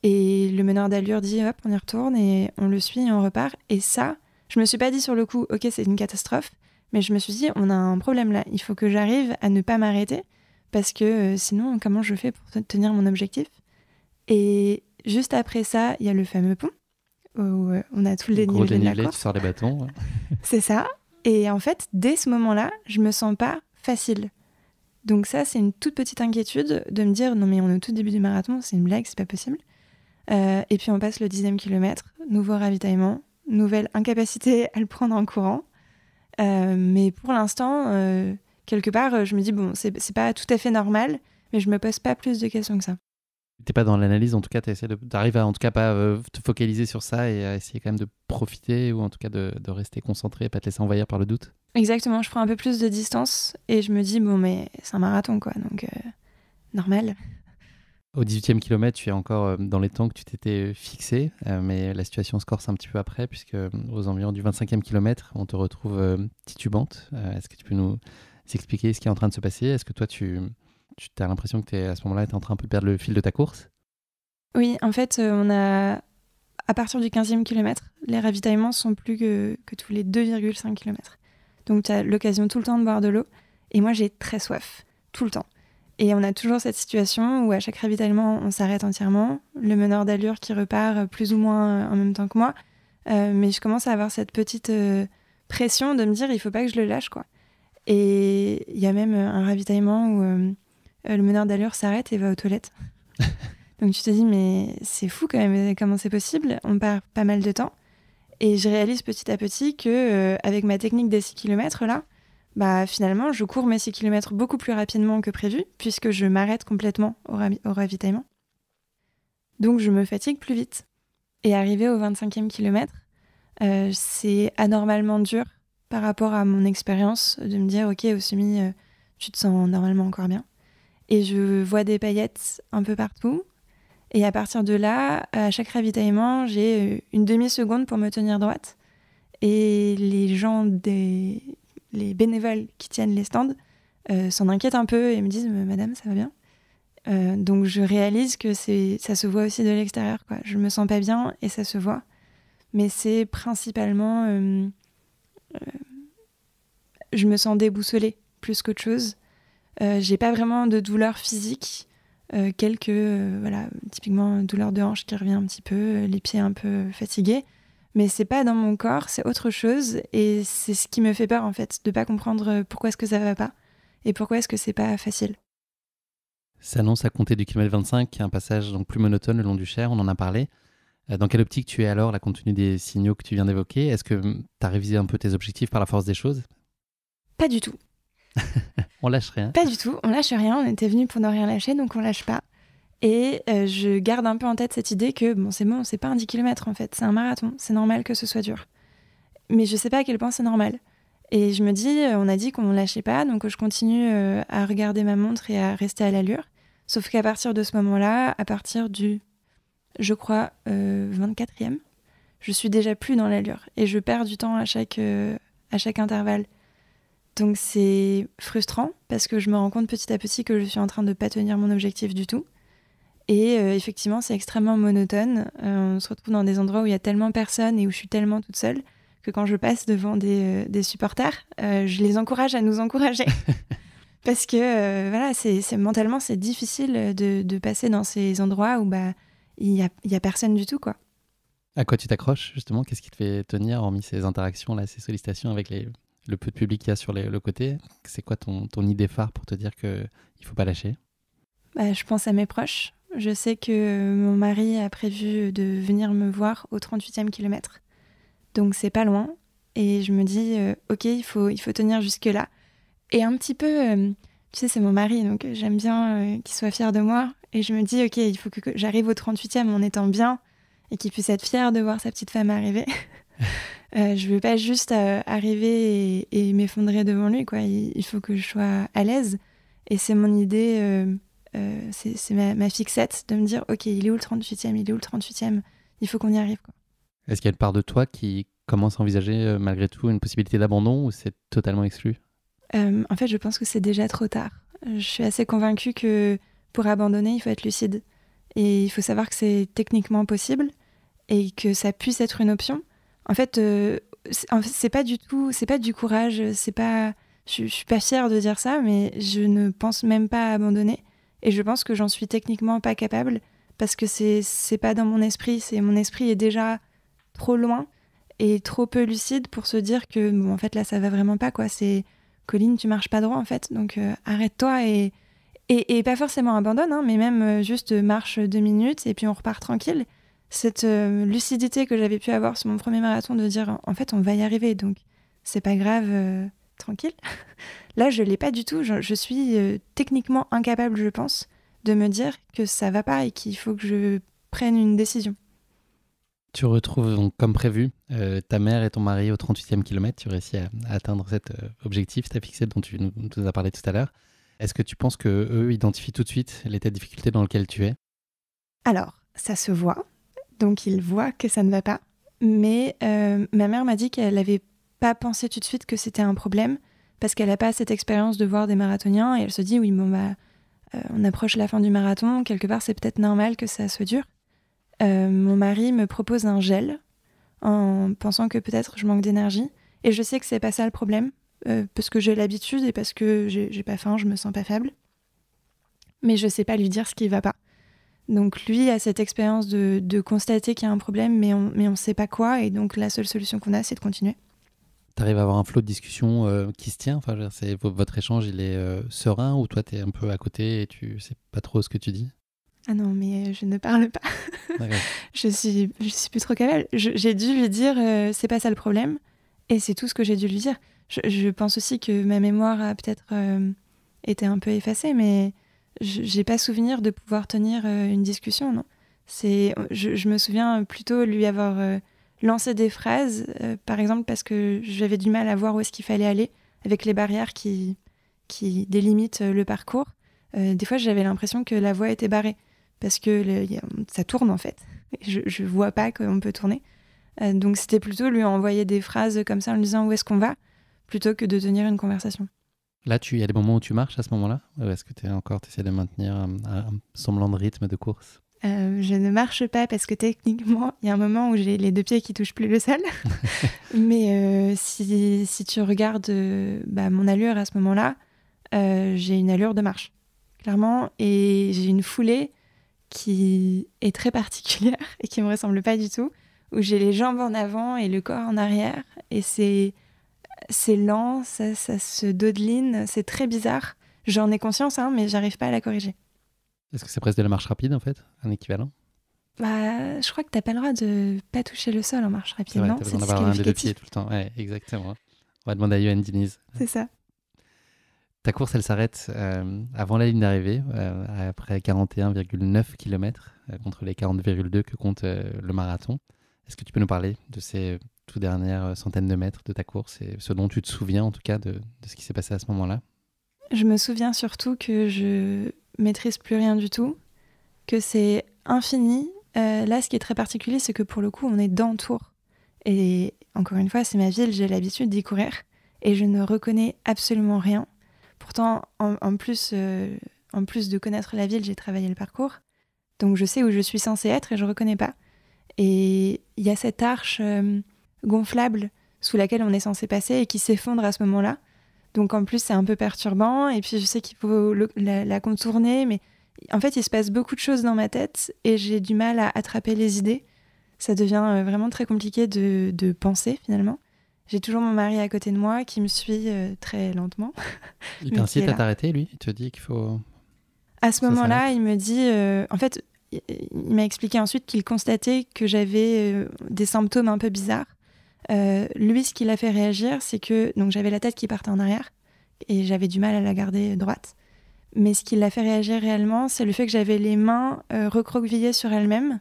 et le meneur d'allure dit hop on y retourne et on le suit et on repart et ça je me suis pas dit sur le coup ok c'est une catastrophe mais je me suis dit on a un problème là, il faut que j'arrive à ne pas m'arrêter parce que sinon comment je fais pour tenir mon objectif. Et juste après ça il y a le fameux pont où on a tout le Gros dénivelé de la dénivelé, tu course. sors les bâtons. C'est ça. Et en fait, dès ce moment-là, je me sens pas facile. Donc ça, c'est une toute petite inquiétude de me dire non mais on est au tout début du marathon, c'est une blague, c'est pas possible. Et puis on passe le 10e kilomètre, nouveau ravitaillement, nouvelle incapacité à le prendre en courant. Mais pour l'instant, quelque part, je me dis bon, c'est pas tout à fait normal, mais je me pose pas plus de questions que ça. T'es pas dans l'analyse, en tout cas, t'arrives à en tout cas pas te focaliser sur ça et à essayer quand même de profiter ou en tout cas de rester concentré et pas te laisser envahir par le doute. Exactement, je prends un peu plus de distance et je me dis bon mais c'est un marathon quoi, donc normal. Au 18e kilomètre, tu es encore dans les temps que tu t'étais fixé, mais la situation se corse un petit peu après, puisque aux environs du 25e kilomètre, on te retrouve titubante. Est-ce que tu peux nous expliquer ce qui est en train de se passer? Est-ce que toi, tu as l'impression que à ce moment-là, tu es en train un peu de perdre le fil de ta course? Oui, en fait, à partir du 15e kilomètre, les ravitaillements sont plus que tous les 2,5 kilomètres. Donc tu as l'occasion tout le temps de boire de l'eau. Et moi, j'ai très soif, tout le temps. Et on a toujours cette situation où à chaque ravitaillement, on s'arrête entièrement. Le meneur d'allure qui repart plus ou moins en même temps que moi. Mais je commence à avoir cette petite pression de me dire, il faut pas que je le lâche, quoi. Et il y a même un ravitaillement où le meneur d'allure s'arrête et va aux toilettes. Donc tu te dis, mais c'est fou quand même, comment c'est possible? On perd pas mal de temps. Et je réalise petit à petit que avec ma technique des 6 km là, bah finalement, je cours mes 6 km beaucoup plus rapidement que prévu, puisque je m'arrête complètement au ravitaillement. Donc je me fatigue plus vite. Et arrivé au 25e kilomètre, c'est anormalement dur par rapport à mon expérience de me dire, ok, au semi, tu te sens normalement encore bien. Et je vois des paillettes un peu partout. Et à partir de là, à chaque ravitaillement, j'ai une demi-seconde pour me tenir droite. Et les gens, les bénévoles qui tiennent les stands s'en inquiètent un peu et me disent « Madame, ça va bien ?» Donc je réalise que ça se voit aussi de l'extérieur, quoi. Je me sens pas bien et ça se voit. Mais c'est principalement... je me sens déboussolée plus qu'autre chose. J'ai pas vraiment de douleur physique. Voilà, typiquement douleur de hanche qui revient un petit peu, les pieds un peu fatigués, mais c'est pas dans mon corps, c'est autre chose et c'est ce qui me fait peur en fait, de pas comprendre pourquoi est-ce que ça va pas et pourquoi est-ce que c'est pas facile. Ça annonce à compter du kilomètre 25, qui est un passage donc plus monotone le long du Cher, on en a parlé. Dans quelle optique tu es alors, là, compte tenu des signaux que tu viens d'évoquer? Est-ce que tu as révisé un peu tes objectifs par la force des choses? Pas du tout. On lâche rien. Pas du tout, on lâche rien, on était venus pour ne rien lâcher, donc on lâche pas. Et je garde un peu en tête cette idée que bon, c'est pas un 10 km en fait, c'est un marathon, c'est normal que ce soit dur. Mais je sais pas à quel point c'est normal. Et je me dis, on a dit qu'on ne lâchait pas, donc je continue à regarder ma montre et à rester à l'allure. Sauf qu'à partir de ce moment-là, à partir du, je crois, 24e, je suis déjà plus dans l'allure. Et je perds du temps à chaque intervalle. Donc c'est frustrant parce que je me rends compte petit à petit que je suis en train de ne pas tenir mon objectif du tout. Et effectivement, c'est extrêmement monotone. On se retrouve dans des endroits où il y a tellement personne et où je suis tellement toute seule que quand je passe devant des supporters, je les encourage à nous encourager. Parce que voilà, mentalement, c'est difficile de passer dans ces endroits où il y a personne du tout, quoi. À quoi tu t'accroches justement? Qu'est-ce qui te fait tenir, hormis ces interactions, là, ces sollicitations avec le peu de public qu'il y a sur le côté? C'est quoi ton idée phare pour te dire qu'il ne faut pas lâcher? Je pense à mes proches. Je sais que mon mari a prévu de venir me voir au 38e kilomètre. Donc c'est pas loin. Et je me dis, ok, il faut tenir jusque-là. Et un petit peu, tu sais, c'est mon mari, donc j'aime bien qu'il soit fier de moi. Et je me dis, ok, il faut que j'arrive au 38e en étant bien et qu'il puisse être fier de voir sa petite femme arriver. Je veux pas juste arriver et m'effondrer devant lui, quoi. Il faut que je sois à l'aise. Et c'est mon idée, c'est ma fixette de me dire, ok, il est où le 38e, il est où le 38e, il faut qu'on y arrive, quoi. Est-ce qu'il y a une part de toi qui commence à envisager malgré tout une possibilité d'abandon ou c'est totalement exclu? En fait, je pense que c'est déjà trop tard. Je suis assez convaincue que pour abandonner, il faut être lucide. Et il faut savoir que c'est techniquement possible et que ça puisse être une option. En fait, c'est pas du tout, c'est pas du courage, je suis pas fière de dire ça, mais je ne pense même pas à abandonner. Et je pense que j'en suis techniquement pas capable parce que c'est pas dans mon esprit. Mon esprit est déjà trop loin et trop peu lucide pour se dire que, bon, en fait, là, ça va vraiment pas, quoi. C'est Colline, tu marches pas droit, en fait. Donc, arrête-toi et pas forcément abandonne, hein, mais même juste marche 2 minutes et puis on repart tranquille. Cette lucidité que j'avais pu avoir sur mon premier marathon de dire, en fait, on va y arriver, donc c'est pas grave, tranquille. Là, je l'ai pas du tout. Je suis techniquement incapable, je pense, de me dire que ça va pas et qu'il faut que je prenne une décision. Tu retrouves donc, comme prévu, ta mère et ton mari au 38e kilomètre. Tu réussis à atteindre cet objectif, ta fixé dont tu nous as parlé tout à l'heure. Est-ce que tu penses qu'eux identifient tout de suite l'état de difficulté dans lequel tu es ? Alors, ça se voit. Donc, ils voient que ça ne va pas. Mais ma mère m'a dit qu'elle n'avait pas pensé tout de suite que c'était un problème parce qu'elle n'a pas cette expérience de voir des marathoniens. Et elle se dit, oui, bon, on approche la fin du marathon. Quelque part, c'est peut-être normal que ça soit dur. Mon mari me propose un gel en pensant que peut-être je manque d'énergie. Et je sais que c'est pas ça le problème, parce que j'ai l'habitude et parce que j'ai pas faim, je me sens pas faible. Mais je sais pas lui dire ce qui va pas. Donc lui a cette expérience de constater qu'il y a un problème, mais on sait pas quoi. Et donc la seule solution qu'on a, c'est de continuer. Tu arrives à avoir un flot de discussion qui se tient, enfin, votre échange, il est serein ou toi, tu es un peu à côté et tu sais pas trop ce que tu dis ? Ah non, mais je ne parle pas. D'accord. Je suis plus trop capable. J'ai dû lui dire, c'est pas ça le problème. Et c'est tout ce que j'ai dû lui dire. Je pense aussi que ma mémoire a peut-être été un peu effacée, mais j'ai pas souvenir de pouvoir tenir une discussion, non. Je me souviens plutôt lui avoir lancé des phrases, par exemple parce que j'avais du mal à voir où est-ce qu'il fallait aller, avec les barrières qui délimitent le parcours. Des fois, j'avais l'impression que la voie était barrée, parce que ça tourne en fait. Je vois pas qu'on peut tourner. Donc c'était plutôt lui envoyer des phrases comme ça en lui disant où est-ce qu'on va, plutôt que de tenir une conversation. Là, il y a des moments où tu marches à ce moment-là ? Ou est-ce que tu essaies de maintenir un semblant de rythme de course ? Je ne marche pas parce que techniquement, il y a un moment où j'ai les 2 pieds qui touchent plus le sol. Mais si tu regardes mon allure à ce moment-là, j'ai une allure de marche, clairement. Et j'ai une foulée qui est très particulière et qui ne me ressemble pas du tout, où j'ai les jambes en avant et le corps en arrière. Et c'est lent, ça se dodeline, c'est très bizarre. J'en ai conscience, hein, mais j'arrive pas à la corriger. Est-ce que c'est presque de la marche rapide, en fait ? Un équivalent ? Je crois que t'as pas le droit de pas toucher le sol en marche rapide, C'est vrai, non ? t'as besoin d'avoir un des 2 pieds tout le temps. Ouais, exactement. On va demander à Yoann Diniz. C'est ça. Ta course, elle s'arrête avant la ligne d'arrivée, après 41,9 km, contre les 40,2 que compte le marathon. Est-ce que tu peux nous parler de ces toutes dernières centaines de mètres de ta course et ce dont tu te souviens, en tout cas, de ce qui s'est passé à ce moment-là ? Je me souviens surtout que je maîtrise plus rien du tout, que c'est infini. Là, ce qui est très particulier, c'est que pour le coup, on est dans Tours. Et encore une fois, c'est ma ville, j'ai l'habitude d'y courir. Et je ne reconnais absolument rien. Pourtant, en plus de connaître la ville, j'ai travaillé le parcours. Donc je sais où je suis censée être et je ne reconnais pas. Et il y a cette arche gonflable sous laquelle on est censé passer et qui s'effondre à ce moment-là. Donc en plus, c'est un peu perturbant. Et puis je sais qu'il faut la contourner. Mais en fait, il se passe beaucoup de choses dans ma tête et j'ai du mal à attraper les idées. Ça devient vraiment très compliqué de penser finalement. J'ai toujours mon mari à côté de moi qui me suit très lentement. Il t'incite à t'arrêter, lui ? Il te dit qu'il faut... À ce moment-là, il me dit... en fait, il m'a expliqué ensuite qu'il constatait que j'avais des symptômes un peu bizarres. Lui, ce qui l'a fait réagir, c'est que donc, j'avais la tête qui partait en arrière et j'avais du mal à la garder droite. Mais ce qui l'a fait réagir réellement, c'est le fait que j'avais les mains recroquevillées sur elles-mêmes.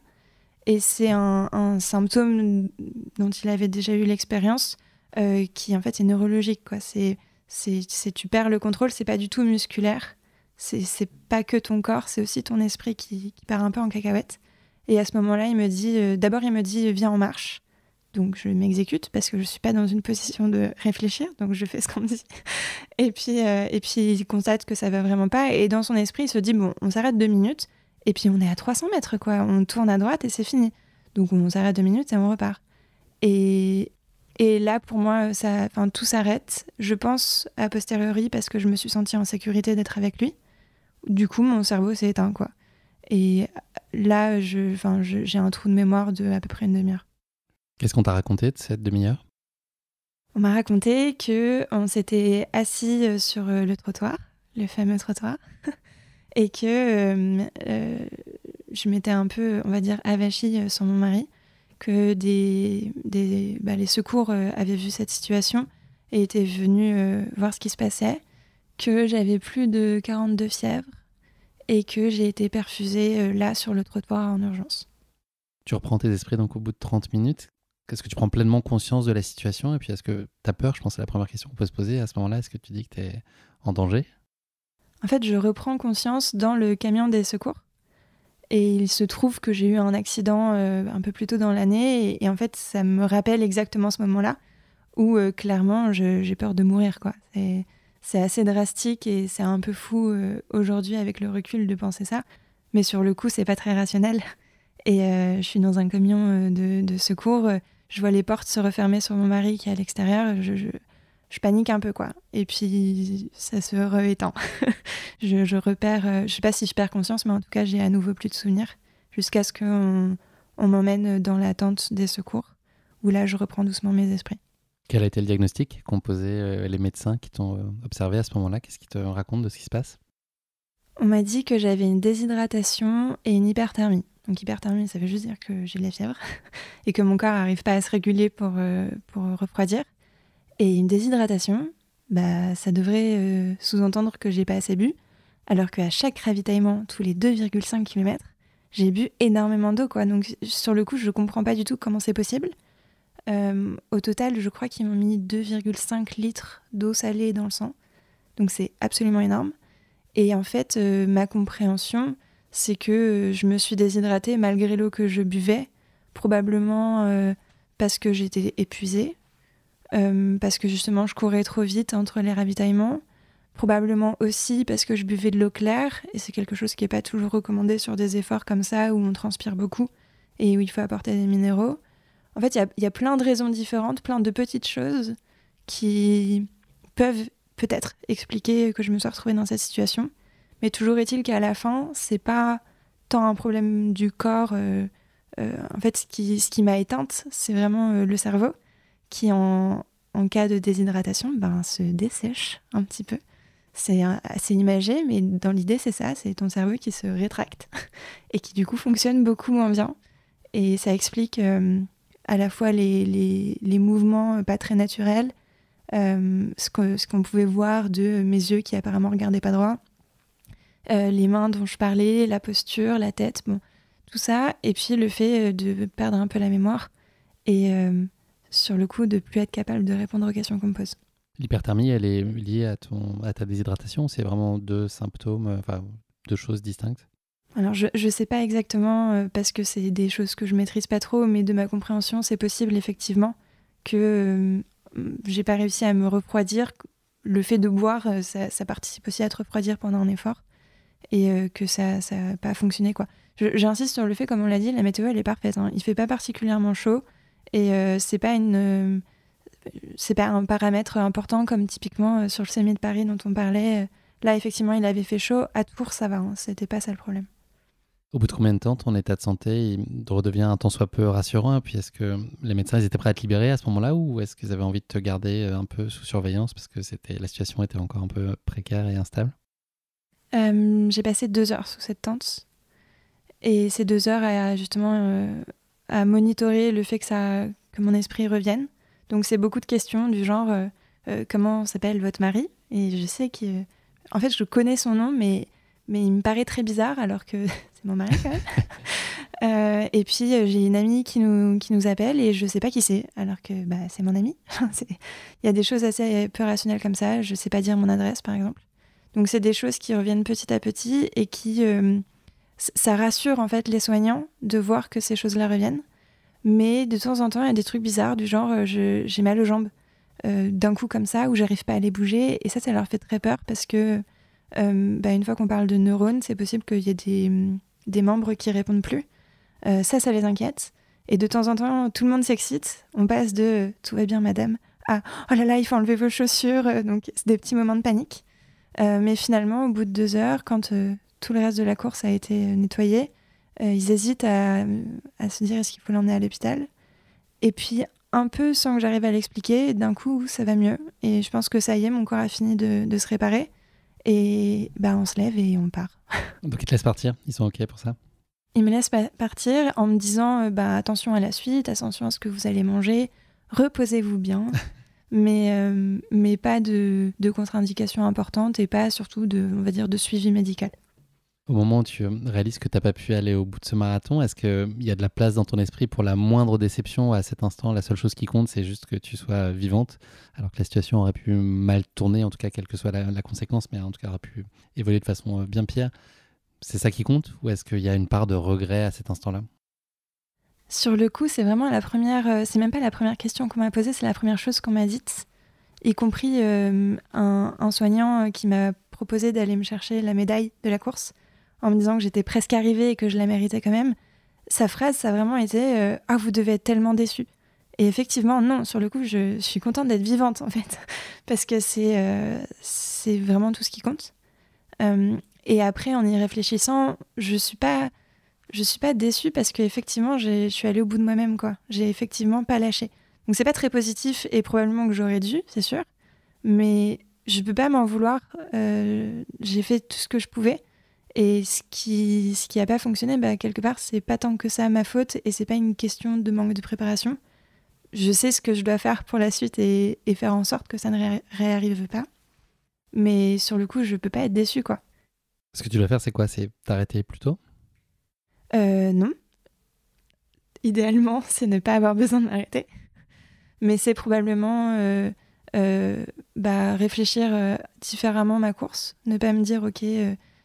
Et c'est un symptôme dont il avait déjà eu l'expérience, qui en fait est neurologique, quoi. C'est tu perds le contrôle, c'est pas du tout musculaire. C'est pas que ton corps, c'est aussi ton esprit qui part un peu en cacahuète. Et à ce moment-là, il me dit viens en marche. Donc je m'exécute parce que je suis pas dans une position de réfléchir, donc je fais ce qu'on me dit. Et puis il constate que ça va vraiment pas. Et dans son esprit, il se dit bon, on s'arrête 2 minutes. Et puis on est à 300 mètres, quoi. On tourne à droite et c'est fini. Donc on s'arrête 2 minutes et on repart. Et là, pour moi, tout s'arrête. Je pense a posteriori parce que je me suis sentie en sécurité d'être avec lui. Du coup, mon cerveau s'est éteint, quoi. Et là, j'ai un trou de mémoire de à peu près une demi-heure. Qu'est-ce qu'on t'a raconté de cette demi-heure? On m'a raconté qu'on s'était assis sur le trottoir, le fameux trottoir, et que je m'étais un peu, on va dire, avachie sur mon mari, que les secours avaient vu cette situation et étaient venus voir ce qui se passait, que j'avais plus de 42 fièvres et que j'ai été perfusée là sur le trottoir en urgence. Tu reprends tes esprits donc au bout de 30 minutes. Est-ce que tu prends pleinement conscience de la situation? Et puis est-ce que tu as peur? Je pense que c'est la première question qu'on peut se poser à ce moment-là. Est-ce que tu dis que tu es en danger? En fait, je reprends conscience dans le camion des secours. Et il se trouve que j'ai eu un accident un peu plus tôt dans l'année. Et en fait, ça me rappelle exactement ce moment-là où clairement, j'ai peur de mourir, quoi. C'est assez drastique et c'est un peu fou aujourd'hui avec le recul de penser ça. Mais sur le coup, c'est pas très rationnel. Et je suis dans un camion de secours. Je vois les portes se refermer sur mon mari qui est à l'extérieur. Je panique un peu, quoi. Et puis, ça se réétend. je repère... je sais pas si je perds conscience, mais en tout cas, j'ai à nouveau plus de souvenirs. Jusqu'à ce qu'on m'emmène dans la tente des secours, où là, je reprends doucement mes esprits. Quel a été le diagnostic qu'ont posé les médecins qui t'ont observé à ce moment-là? Qu'est-ce qu'ils te racontent de ce qui se passe? On m'a dit que j'avais une déshydratation et une hyperthermie. Donc hyperthermie, ça veut juste dire que j'ai de la fièvre et que mon corps n'arrive pas à se réguler pour refroidir. Et une déshydratation, ça devrait sous-entendre que j'ai pas assez bu, alors qu'à chaque ravitaillement, tous les 2,5 km, j'ai bu énormément d'eau, quoi. Donc sur le coup, je comprends pas du tout comment c'est possible. Au total, je crois qu'ils m'ont mis 2,5 litres d'eau salée dans le sang. Donc c'est absolument énorme. Et en fait, ma compréhension, c'est que je me suis déshydratée malgré l'eau que je buvais, probablement parce que j'étais épuisée, parce que justement je courais trop vite entre les ravitaillements, probablement aussi parce que je buvais de l'eau claire, et c'est quelque chose qui n'est pas toujours recommandé sur des efforts comme ça, où on transpire beaucoup et où il faut apporter des minéraux. En fait, il y a plein de raisons différentes, plein de petites choses qui peuvent peut-être expliquer que je me sois retrouvée dans cette situation. Mais toujours est-il qu'à la fin, c'est pas tant un problème du corps. En fait, ce qui m'a éteinte, c'est vraiment le cerveau qui, en cas de déshydratation, se dessèche un petit peu. C'est assez imagé, mais dans l'idée, c'est ça. C'est ton cerveau qui se rétracte et qui, du coup, fonctionne beaucoup moins bien. Et ça explique à la fois les mouvements pas très naturels, ce qu'on pouvait voir de mes yeux qui apparemment regardaient pas droit, les mains dont je parlais, la posture, la tête, bon, tout ça, et puis le fait de perdre un peu la mémoire et sur le coup de plus être capable de répondre aux questions qu'on me pose. L'hyperthermie, elle est liée à ta déshydratation? C'est vraiment deux symptômes, deux choses distinctes? Alors je sais pas exactement parce que c'est des choses que je maîtrise pas trop, mais de ma compréhension, c'est possible effectivement que j'ai pas réussi à me refroidir. Le fait de boire, ça participe aussi à te refroidir pendant un effort et que ça n'a pas fonctionné, quoi. J'insiste sur le fait, comme on l'a dit, la météo elle est parfaite, hein. Il fait pas particulièrement chaud et c'est pas un paramètre important comme typiquement sur le sommet de Paris dont on parlait. Là effectivement il avait fait chaud, à Tours ça va, hein. C'était pas ça le problème. Au bout de combien de temps ton état de santé il redevient un tant soit peu rassurant? Et puis est-ce que les médecins ils étaient prêts à te libérer à ce moment-là, ou est-ce qu'ils avaient envie de te garder un peu sous surveillance parce que la situation était encore un peu précaire et instable? J'ai passé 2 heures sous cette tente et ces 2 heures à monitorer le fait que mon esprit revienne. Donc c'est beaucoup de questions du genre comment s'appelle votre mari? Et je sais en fait je connais son nom, mais il me paraît très bizarre alors que c'est mon mari quand même. Et puis j'ai une amie qui nous appelle et je sais pas qui c'est alors que c'est mon amie. Il y a des choses assez peu rationnelles comme ça. Je sais pas dire mon adresse par exemple. Donc c'est des choses qui reviennent petit à petit et qui ça rassure en fait les soignants de voir que ces choses-là reviennent. Mais de temps en temps il y a des trucs bizarres du genre j'ai mal aux jambes d'un coup comme ça, où j'arrive pas à les bouger, et ça leur fait très peur parce que une fois qu'on parle de neurones, c'est possible qu'il y ait des membres qui répondent plus. Ça les inquiète. Et de temps en temps, tout le monde s'excite. On passe de « tout va bien, madame » à « oh là là, il faut enlever vos chaussures ». Donc, c'est des petits moments de panique. Mais finalement, au bout de 2 heures, quand tout le reste de la course a été nettoyé, ils hésitent à se dire est-ce qu'il faut l'emmener à l'hôpital. Et puis, un peu sans que j'arrive à l'expliquer, d'un coup, ça va mieux. Et je pense que ça y est, mon corps a fini de se réparer. Et on se lève et on part. Donc ils te laissent partir, ils sont OK pour ça? Ils me laissent partir en me disant attention à la suite, attention à ce que vous allez manger, reposez-vous bien, mais pas de contre-indications importantes et pas surtout on va dire, de suivi médical. Au moment où tu réalises que tu n'as pas pu aller au bout de ce marathon, est-ce qu'il y a de la place dans ton esprit pour la moindre déception à cet instant? La seule chose qui compte, c'est juste que tu sois vivante, alors que la situation aurait pu mal tourner, en tout cas, quelle que soit la conséquence, mais en tout cas, aurait pu évoluer de façon bien pire. C'est ça qui compte? Ou est-ce qu'il y a une part de regret à cet instant-là? Sur le coup, c'est vraiment la première, c'est même pas la première question qu'on m'a posée, c'est la première chose qu'on m'a dite, y compris un soignant qui m'a proposé d'aller me chercher la médaille de la course, en me disant que j'étais presque arrivée et que je la méritais quand même. Sa phrase, ça a vraiment été « Ah, vous devez être tellement déçue ». Et effectivement, non, sur le coup, je suis contente d'être vivante, en fait, parce que c'est vraiment tout ce qui compte. Et après, en y réfléchissant, je suis pas déçue parce qu'effectivement, je suis allée au bout de moi-même, quoi. J'ai effectivement pas lâché. Donc c'est pas très positif et probablement que j'aurais dû, c'est sûr. Mais je peux pas m'en vouloir. J'ai fait tout ce que je pouvais. Et ce qui a pas fonctionné, quelque part, c'est pas tant que ça ma faute et c'est pas une question de manque de préparation. Je sais ce que je dois faire pour la suite et faire en sorte que ça ne réarrive pas. Mais sur le coup, je peux pas être déçue, quoi. Ce que tu dois faire, c'est quoi? C'est t'arrêter plus tôt? Non. Idéalement, c'est ne pas avoir besoin de m'arrêter. Mais c'est probablement réfléchir différemment ma course. Ne pas me dire, OK,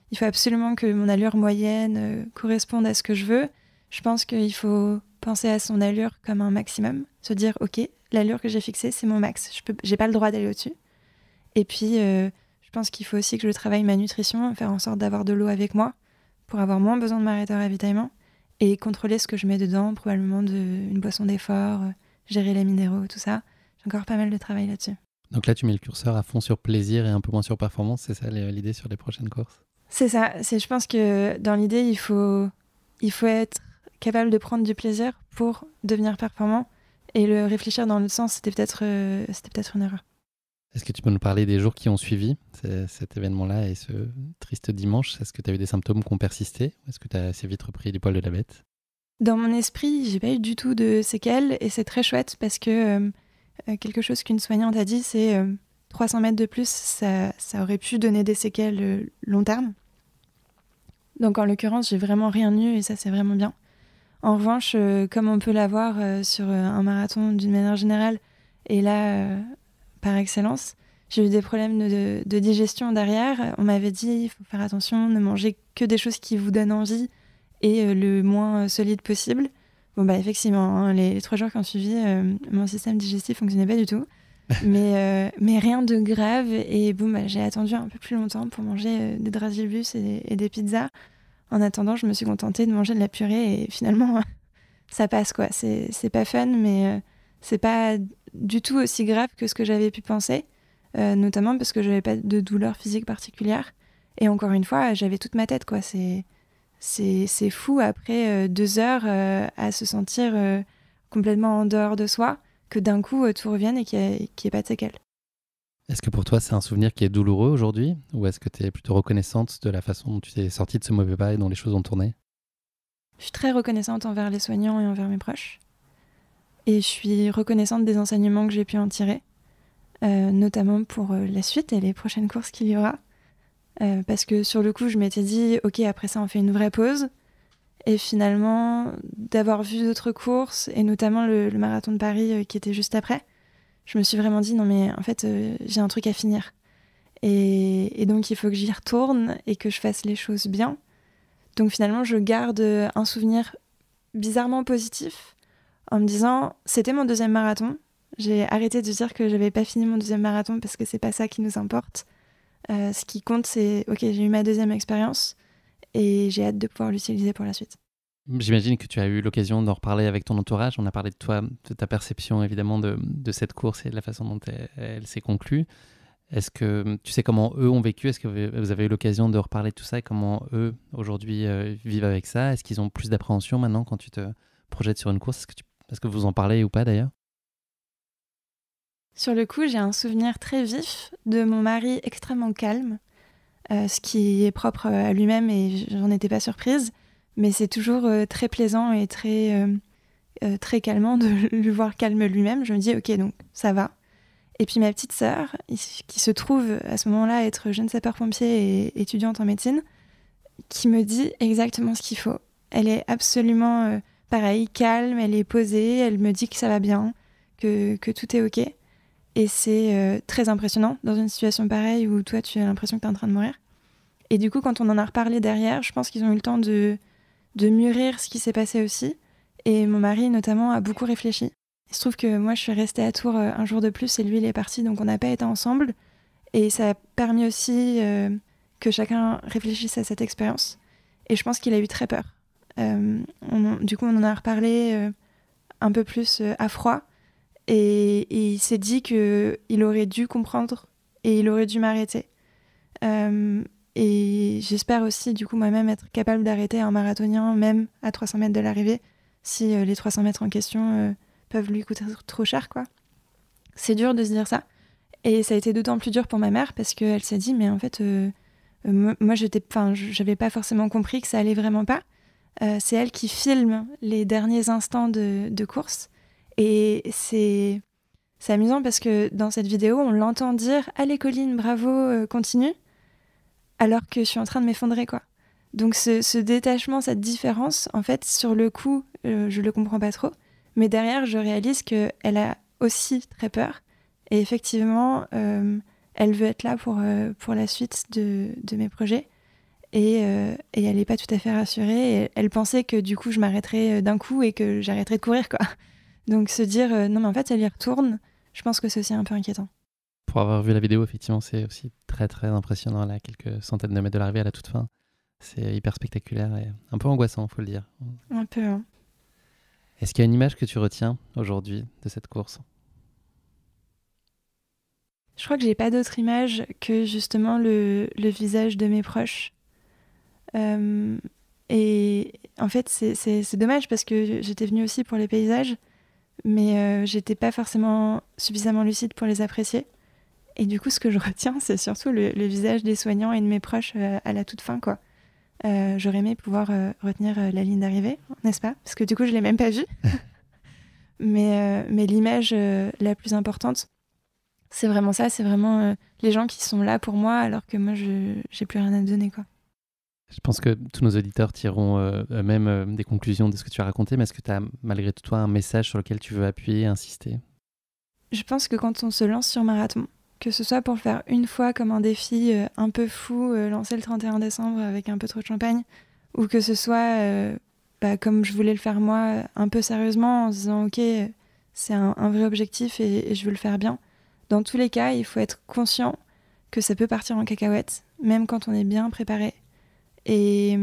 il faut absolument que mon allure moyenne corresponde à ce que je veux. Je pense qu'il faut penser à son allure comme un maximum. Se dire, OK, l'allure que j'ai fixée, c'est mon max. J'ai pas le droit d'aller au-dessus. Et puis, je pense qu'il faut aussi que je travaille ma nutrition, faire en sorte d'avoir de l'eau avec moi pour avoir moins besoin de m'arrêter au ravitaillement et contrôler ce que je mets dedans, probablement une boisson d'effort, gérer les minéraux, tout ça. J'ai encore pas mal de travail là-dessus. Donc là, tu mets le curseur à fond sur plaisir et un peu moins sur performance, c'est ça l'idée sur les prochaines courses? C'est ça. Je pense que dans l'idée, il faut être capable de prendre du plaisir pour devenir performant. Et le réfléchir dans l'autre sens, c'était peut-être une erreur. Est-ce que tu peux nous parler des jours qui ont suivi cet événement-là et ce triste dimanche? Est-ce que tu as eu des symptômes qui ont persisté? Ou est-ce que tu as assez vite repris du poil de la bête? Dans mon esprit, j'ai pas eu du tout de séquelles et c'est très chouette parce que quelque chose qu'une soignante a dit, c'est 300 mètres de plus, ça aurait pu donner des séquelles long terme. Donc en l'occurrence, j'ai vraiment rien eu et ça, c'est vraiment bien. En revanche, comme on peut l'avoir sur un marathon d'une manière générale, et là, par excellence, j'ai eu des problèmes de digestion derrière. On m'avait dit, il faut faire attention, ne manger que des choses qui vous donnent envie et le moins solide possible. Bon, effectivement, hein, les 3 jours qui ont suivi, mon système digestif fonctionnait pas du tout. mais rien de grave. Et j'ai attendu un peu plus longtemps pour manger des dragibus et des pizzas. En attendant, je me suis contentée de manger de la purée et finalement, ça passe, quoi. C'est pas fun, mais c'est pas du tout aussi grave que ce que j'avais pu penser, notamment parce que j'avais pas de douleur physique particulière. Et encore une fois, j'avais toute ma tête, quoi. C'est fou après 2 heures à se sentir complètement en dehors de soi, que d'un coup tout revienne et qu'il n'y ait pas de séquelles. Est-ce que pour toi c'est un souvenir qui est douloureux aujourd'hui? Ou est-ce que tu es plutôt reconnaissante de la façon dont tu t'es sortie de ce mauvais pas et dont les choses ont tourné? Je suis très reconnaissante envers les soignants et envers mes proches. Et je suis reconnaissante des enseignements que j'ai pu en tirer, notamment pour la suite et les prochaines courses qu'il y aura. Parce que sur le coup, je m'étais dit, ok, après ça, on fait une vraie pause. Et finalement, d'avoir vu d'autres courses, et notamment le marathon de Paris qui était juste après, je me suis vraiment dit, non mais en fait, j'ai un truc à finir. Et donc, il faut que j'y retourne et que je fasse les choses bien. Donc finalement, je garde un souvenir bizarrement positif en me disant, c'était mon 2e marathon. J'ai arrêté de dire que j'avais pas fini mon 2e marathon parce que c'est pas ça qui nous importe. Ce qui compte, c'est, ok, j'ai eu ma 2e expérience et j'ai hâte de pouvoir l'utiliser pour la suite. J'imagine que tu as eu l'occasion d'en reparler avec ton entourage. On a parlé de toi, de ta perception évidemment de cette course et de la façon dont elle s'est conclue. Est-ce que tu sais comment eux ont vécu? Est-ce que vous avez eu l'occasion de reparler de tout ça et comment eux aujourd'hui vivent avec ça? Est-ce qu'ils ont plus d'appréhension maintenant quand tu te projettes sur une course? Est-ce que tu Est-ce que vous en parlez ou pas d'ailleurs? Sur le coup, j'ai un souvenir très vif de mon mari extrêmement calme, ce qui est propre à lui-même et j'en étais pas surprise. Mais c'est toujours très plaisant et très calmant de le voir calme lui-même. Je me dis, ok, donc ça va. Et puis ma petite sœur, qui se trouve à ce moment-là être jeune sapeur-pompier et étudiante en médecine, qui me dit exactement ce qu'il faut. Elle est absolument pareil, calme, elle est posée, elle me dit que ça va bien, que tout est ok. Et c'est très impressionnant dans une situation pareille où toi tu as l'impression que tu es en train de mourir. Et du coup, quand on en a reparlé derrière, je pense qu'ils ont eu le temps de mûrir ce qui s'est passé aussi. Et mon mari, notamment, a beaucoup réfléchi. Il se trouve que moi, je suis restée à Tours un jour de plus et lui, il est parti, donc on n'a pas été ensemble. Et ça a permis aussi que chacun réfléchisse à cette expérience. Et je pense qu'il a eu très peur. Du coup, on en a reparlé un peu plus à froid. Et il s'est dit qu'il aurait dû comprendre et il aurait dû m'arrêter. Et j'espère aussi, du coup, moi-même être capable d'arrêter un marathonien, même à 300 mètres de l'arrivée, si les 300 mètres en question peuvent lui coûter trop cher, quoi. C'est dur de se dire ça. Et ça a été d'autant plus dur pour ma mère parce qu'elle s'est dit, mais en fait, moi, j'avais pas forcément compris que ça allait vraiment pas. C'est elle qui filme les derniers instants de course. Et c'est amusant parce que dans cette vidéo, on l'entend dire « Allez Colline, bravo, continue », alors que je suis en train de m'effondrer, quoi. Donc ce détachement, cette différence, en fait, sur le coup, je le comprends pas trop. Mais derrière, je réalise qu'elle a aussi très peur. Et effectivement, elle veut être là pour la suite de mes projets. Et elle n'est pas tout à fait rassurée. Et elle pensait que du coup, je m'arrêterais d'un coup et que j'arrêterais de courir, quoi. Donc se dire non, mais en fait, elle y retourne, je pense que c'est aussi un peu inquiétant. Pour avoir vu la vidéo, effectivement, c'est aussi très très impressionnant, là, quelques centaines de mètres de l'arrivée à la toute fin. C'est hyper spectaculaire et un peu angoissant, faut le dire. Un peu, hein. Est-ce qu'il y a une image que tu retiens aujourd'hui de cette course? Je crois que j'ai pas d'autre image que justement le visage de mes proches. Et en fait, c'est dommage parce que j'étais venue aussi pour les paysages, mais j'étais pas forcément suffisamment lucide pour les apprécier. Et du coup, ce que je retiens, c'est surtout le visage des soignants et de mes proches à la toute fin, quoi. J'aurais aimé pouvoir retenir la ligne d'arrivée, n'est-ce pas? Parce que du coup, je l'ai même pas vue. mais l'image la plus importante, c'est vraiment ça, c'est vraiment les gens qui sont là pour moi alors que moi, j'ai plus rien à donner, quoi. Je pense que tous nos auditeurs tireront eux-mêmes des conclusions de ce que tu as raconté, mais est-ce que tu as malgré tout toi un message sur lequel tu veux appuyer, insister? Je pense que quand on se lance sur marathon, que ce soit pour le faire une fois comme un défi un peu fou, lancer le 31 décembre avec un peu trop de champagne, ou que ce soit comme je voulais le faire moi, un peu sérieusement, en se disant ok, c'est un vrai objectif et je veux le faire bien. Dans tous les cas, il faut être conscient que ça peut partir en cacahuète, même quand on est bien préparé. Et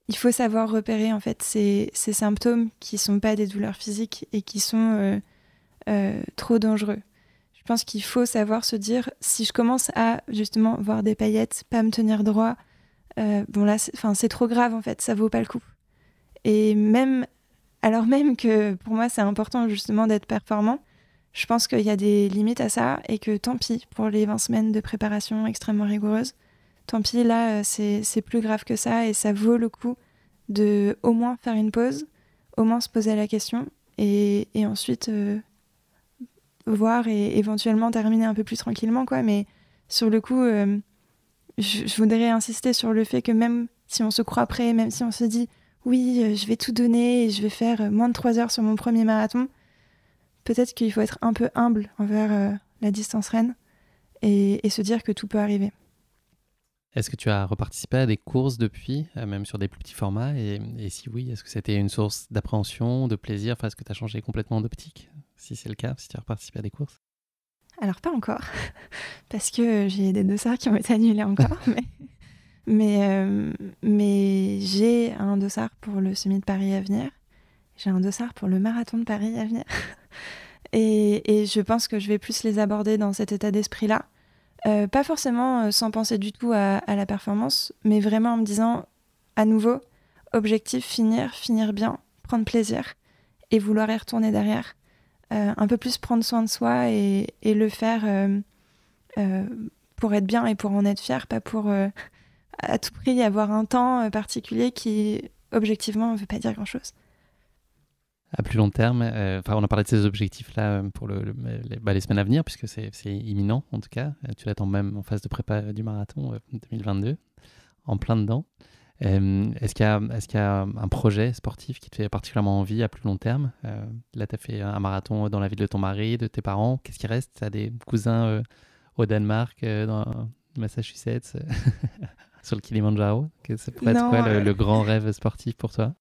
il faut savoir repérer en fait ces symptômes qui sont pas des douleurs physiques et qui sont trop dangereux. Je pense qu'il faut savoir se dire, si je commence à justement voir des paillettes, pas me tenir droit, bon là, c'est trop grave en fait, ça vaut pas le coup. Et alors même que pour moi c'est important justement d'être performant, je pense qu'il y a des limites à ça et que tant pis pour les 20 semaines de préparation extrêmement rigoureuses. Tant pis, là, c'est plus grave que ça et ça vaut le coup de au moins faire une pause, au moins se poser la question et ensuite voir et éventuellement terminer un peu plus tranquillement, quoi. Mais sur le coup, je voudrais insister sur le fait que même si on se croit prêt, même si on se dit oui, je vais tout donner et je vais faire moins de 3 heures sur mon premier marathon, peut-être qu'il faut être un peu humble envers la distance reine et se dire que tout peut arriver. Est-ce que tu as reparticipé à des courses depuis, même sur des plus petits formats et si oui, est-ce que c'était une source d'appréhension, de plaisir? Est-ce que tu as changé complètement d'optique? Si c'est le cas, si tu as reparticipé à des courses? Alors pas encore, parce que j'ai des dossards qui ont été annulés encore, mais j'ai un dossard pour le semi de Paris à venir, j'ai un dossard pour le marathon de Paris à venir, et je pense que je vais plus les aborder dans cet état d'esprit-là. Pas forcément sans penser du tout à la performance, mais vraiment en me disant, à nouveau, objectif, finir bien, prendre plaisir et vouloir y retourner derrière. Un peu plus prendre soin de soi et le faire pour être bien et pour en être fier, pas pour à tout prix avoir un temps particulier qui, objectivement, ne veut pas dire grand-chose. À plus long terme, on a parlé de ces objectifs-là pour les semaines à venir, puisque c'est imminent en tout cas. Tu l'attends même en phase de prépa du marathon 2022, en plein dedans. Est-ce qu'il y a un projet sportif qui te fait particulièrement envie à plus long terme? Là, tu as fait un marathon dans la ville de ton mari, de tes parents. Qu'est-ce qui reste? Tu as des cousins au Danemark, dans Massachusetts, sur le Kilimandjaro? Ça pourrait être quoi le grand rêve sportif pour toi?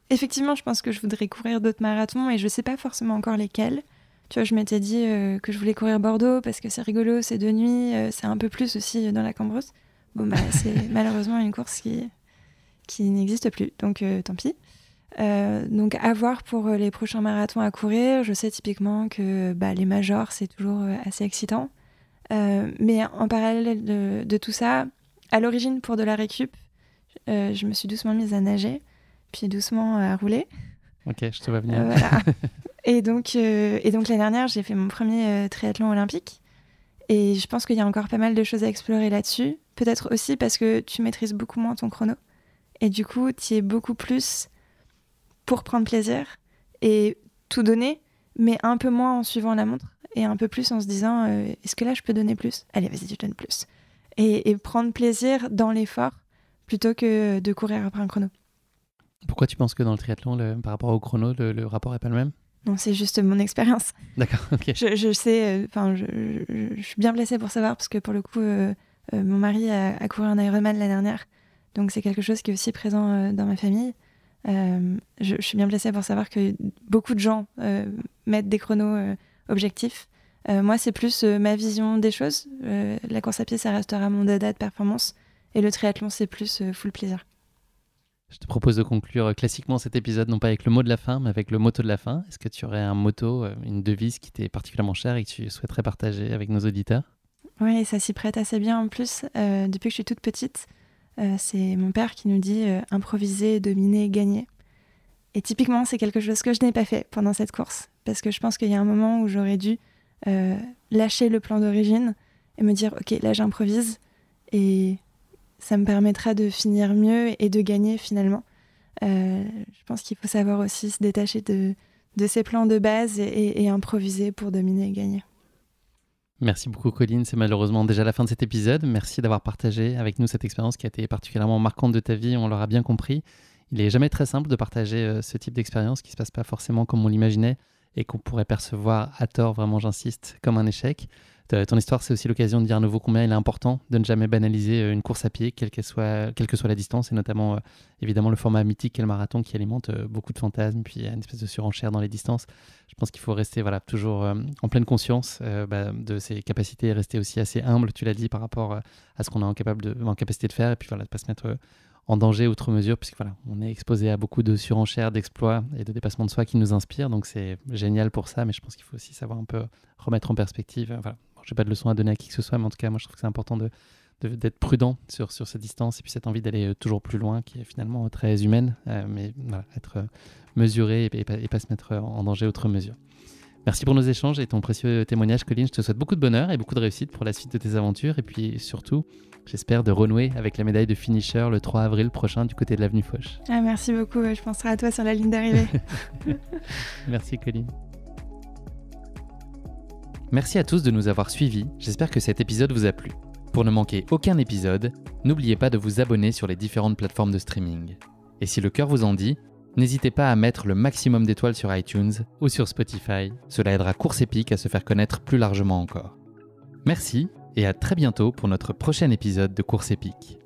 Effectivement, je pense que je voudrais courir d'autres marathons et je ne sais pas forcément encore lesquels. Tu vois, je m'étais dit que je voulais courir Bordeaux parce que c'est rigolo, c'est de nuit, c'est un peu plus aussi dans la Cambrousse. Bon, c'est malheureusement une course qui n'existe plus, donc tant pis. Donc à voir pour les prochains marathons à courir. Je sais typiquement que les majors, c'est toujours assez excitant. Mais en parallèle de tout ça, à l'origine, pour de la récup, je me suis doucement mise à nager, puis doucement à rouler. Ok, je te vois venir. Voilà. Et donc l'année dernière, j'ai fait mon premier triathlon olympique. Et je pense qu'il y a encore pas mal de choses à explorer là-dessus. Peut-être aussi parce que tu maîtrises beaucoup moins ton chrono. Et du coup, tu y es beaucoup plus pour prendre plaisir et tout donner, mais un peu moins en suivant la montre et un peu plus en se disant est-ce que là, je peux donner plus? Allez, vas-y, tu donnes plus. Et prendre plaisir dans l'effort plutôt que de courir après un chrono. Pourquoi tu penses que dans le triathlon, par rapport au chrono, le rapport n'est pas le même? Non, c'est juste mon expérience. D'accord, ok. Je sais, je suis bien placée pour savoir parce que pour le coup, mon mari a couru un Ironman l'année dernière. Donc c'est quelque chose qui est aussi présent dans ma famille. Je suis bien placée pour savoir que beaucoup de gens mettent des chronos objectifs. Moi, c'est plus ma vision des choses. La course à pied, ça restera mon dada de performance. Et le triathlon, c'est plus full plaisir. Je te propose de conclure classiquement cet épisode, non pas avec le mot de la fin, mais avec le motto de la fin. Est-ce que tu aurais un motto, une devise qui t'est particulièrement chère et que tu souhaiterais partager avec nos auditeurs? Oui, ça s'y prête assez bien en plus. Depuis que je suis toute petite, c'est mon père qui nous dit improviser, dominer, gagner. Et typiquement, c'est quelque chose que je n'ai pas fait pendant cette course. Parce que je pense qu'il y a un moment où j'aurais dû lâcher le plan d'origine et me dire, ok, là j'improvise et ça me permettra de finir mieux et de gagner finalement. Je pense qu'il faut savoir aussi se détacher de ses plans de base et improviser pour dominer et gagner. Merci beaucoup Colline, c'est malheureusement déjà la fin de cet épisode. Merci d'avoir partagé avec nous cette expérience qui a été particulièrement marquante de ta vie, on l'aura bien compris. Il n'est jamais très simple de partager ce type d'expérience qui ne se passe pas forcément comme on l'imaginait et qu'on pourrait percevoir à tort, vraiment j'insiste, comme un échec. Ton histoire, c'est aussi l'occasion de dire à nouveau combien il est important de ne jamais banaliser une course à pied, quelle que soit la distance, et notamment évidemment le format mythique qu'est le marathon qui alimente beaucoup de fantasmes, puis il y a une espèce de surenchère dans les distances. Je pense qu'il faut rester toujours en pleine conscience de ses capacités et rester aussi assez humble, tu l'as dit, par rapport à ce qu'on est en capacité de faire, et puis de ne pas se mettre en danger outre mesure, puisque on est exposé à beaucoup de surenchères, d'exploits et de dépassements de soi qui nous inspirent, donc c'est génial pour ça, mais je pense qu'il faut aussi savoir un peu remettre en perspective. Je n'ai pas de leçon à donner à qui que ce soit, mais en tout cas, moi, je trouve que c'est important d'être prudent sur cette distance et puis cette envie d'aller toujours plus loin, qui est finalement très humaine, mais être mesuré et pas se mettre en danger outre mesure. Merci pour nos échanges et ton précieux témoignage, Colline. Je te souhaite beaucoup de bonheur et beaucoup de réussite pour la suite de tes aventures. Et puis surtout, j'espère de renouer avec la médaille de finisher le 3 avril prochain du côté de l'avenue Foch. Merci beaucoup, je penserai à toi sur la ligne d'arrivée. Merci, Colline. Merci à tous de nous avoir suivis, j'espère que cet épisode vous a plu. Pour ne manquer aucun épisode, n'oubliez pas de vous abonner sur les différentes plateformes de streaming. Et si le cœur vous en dit, n'hésitez pas à mettre le maximum d'étoiles sur iTunes ou sur Spotify, cela aidera Course Épique à se faire connaître plus largement encore. Merci et à très bientôt pour notre prochain épisode de Course Épique.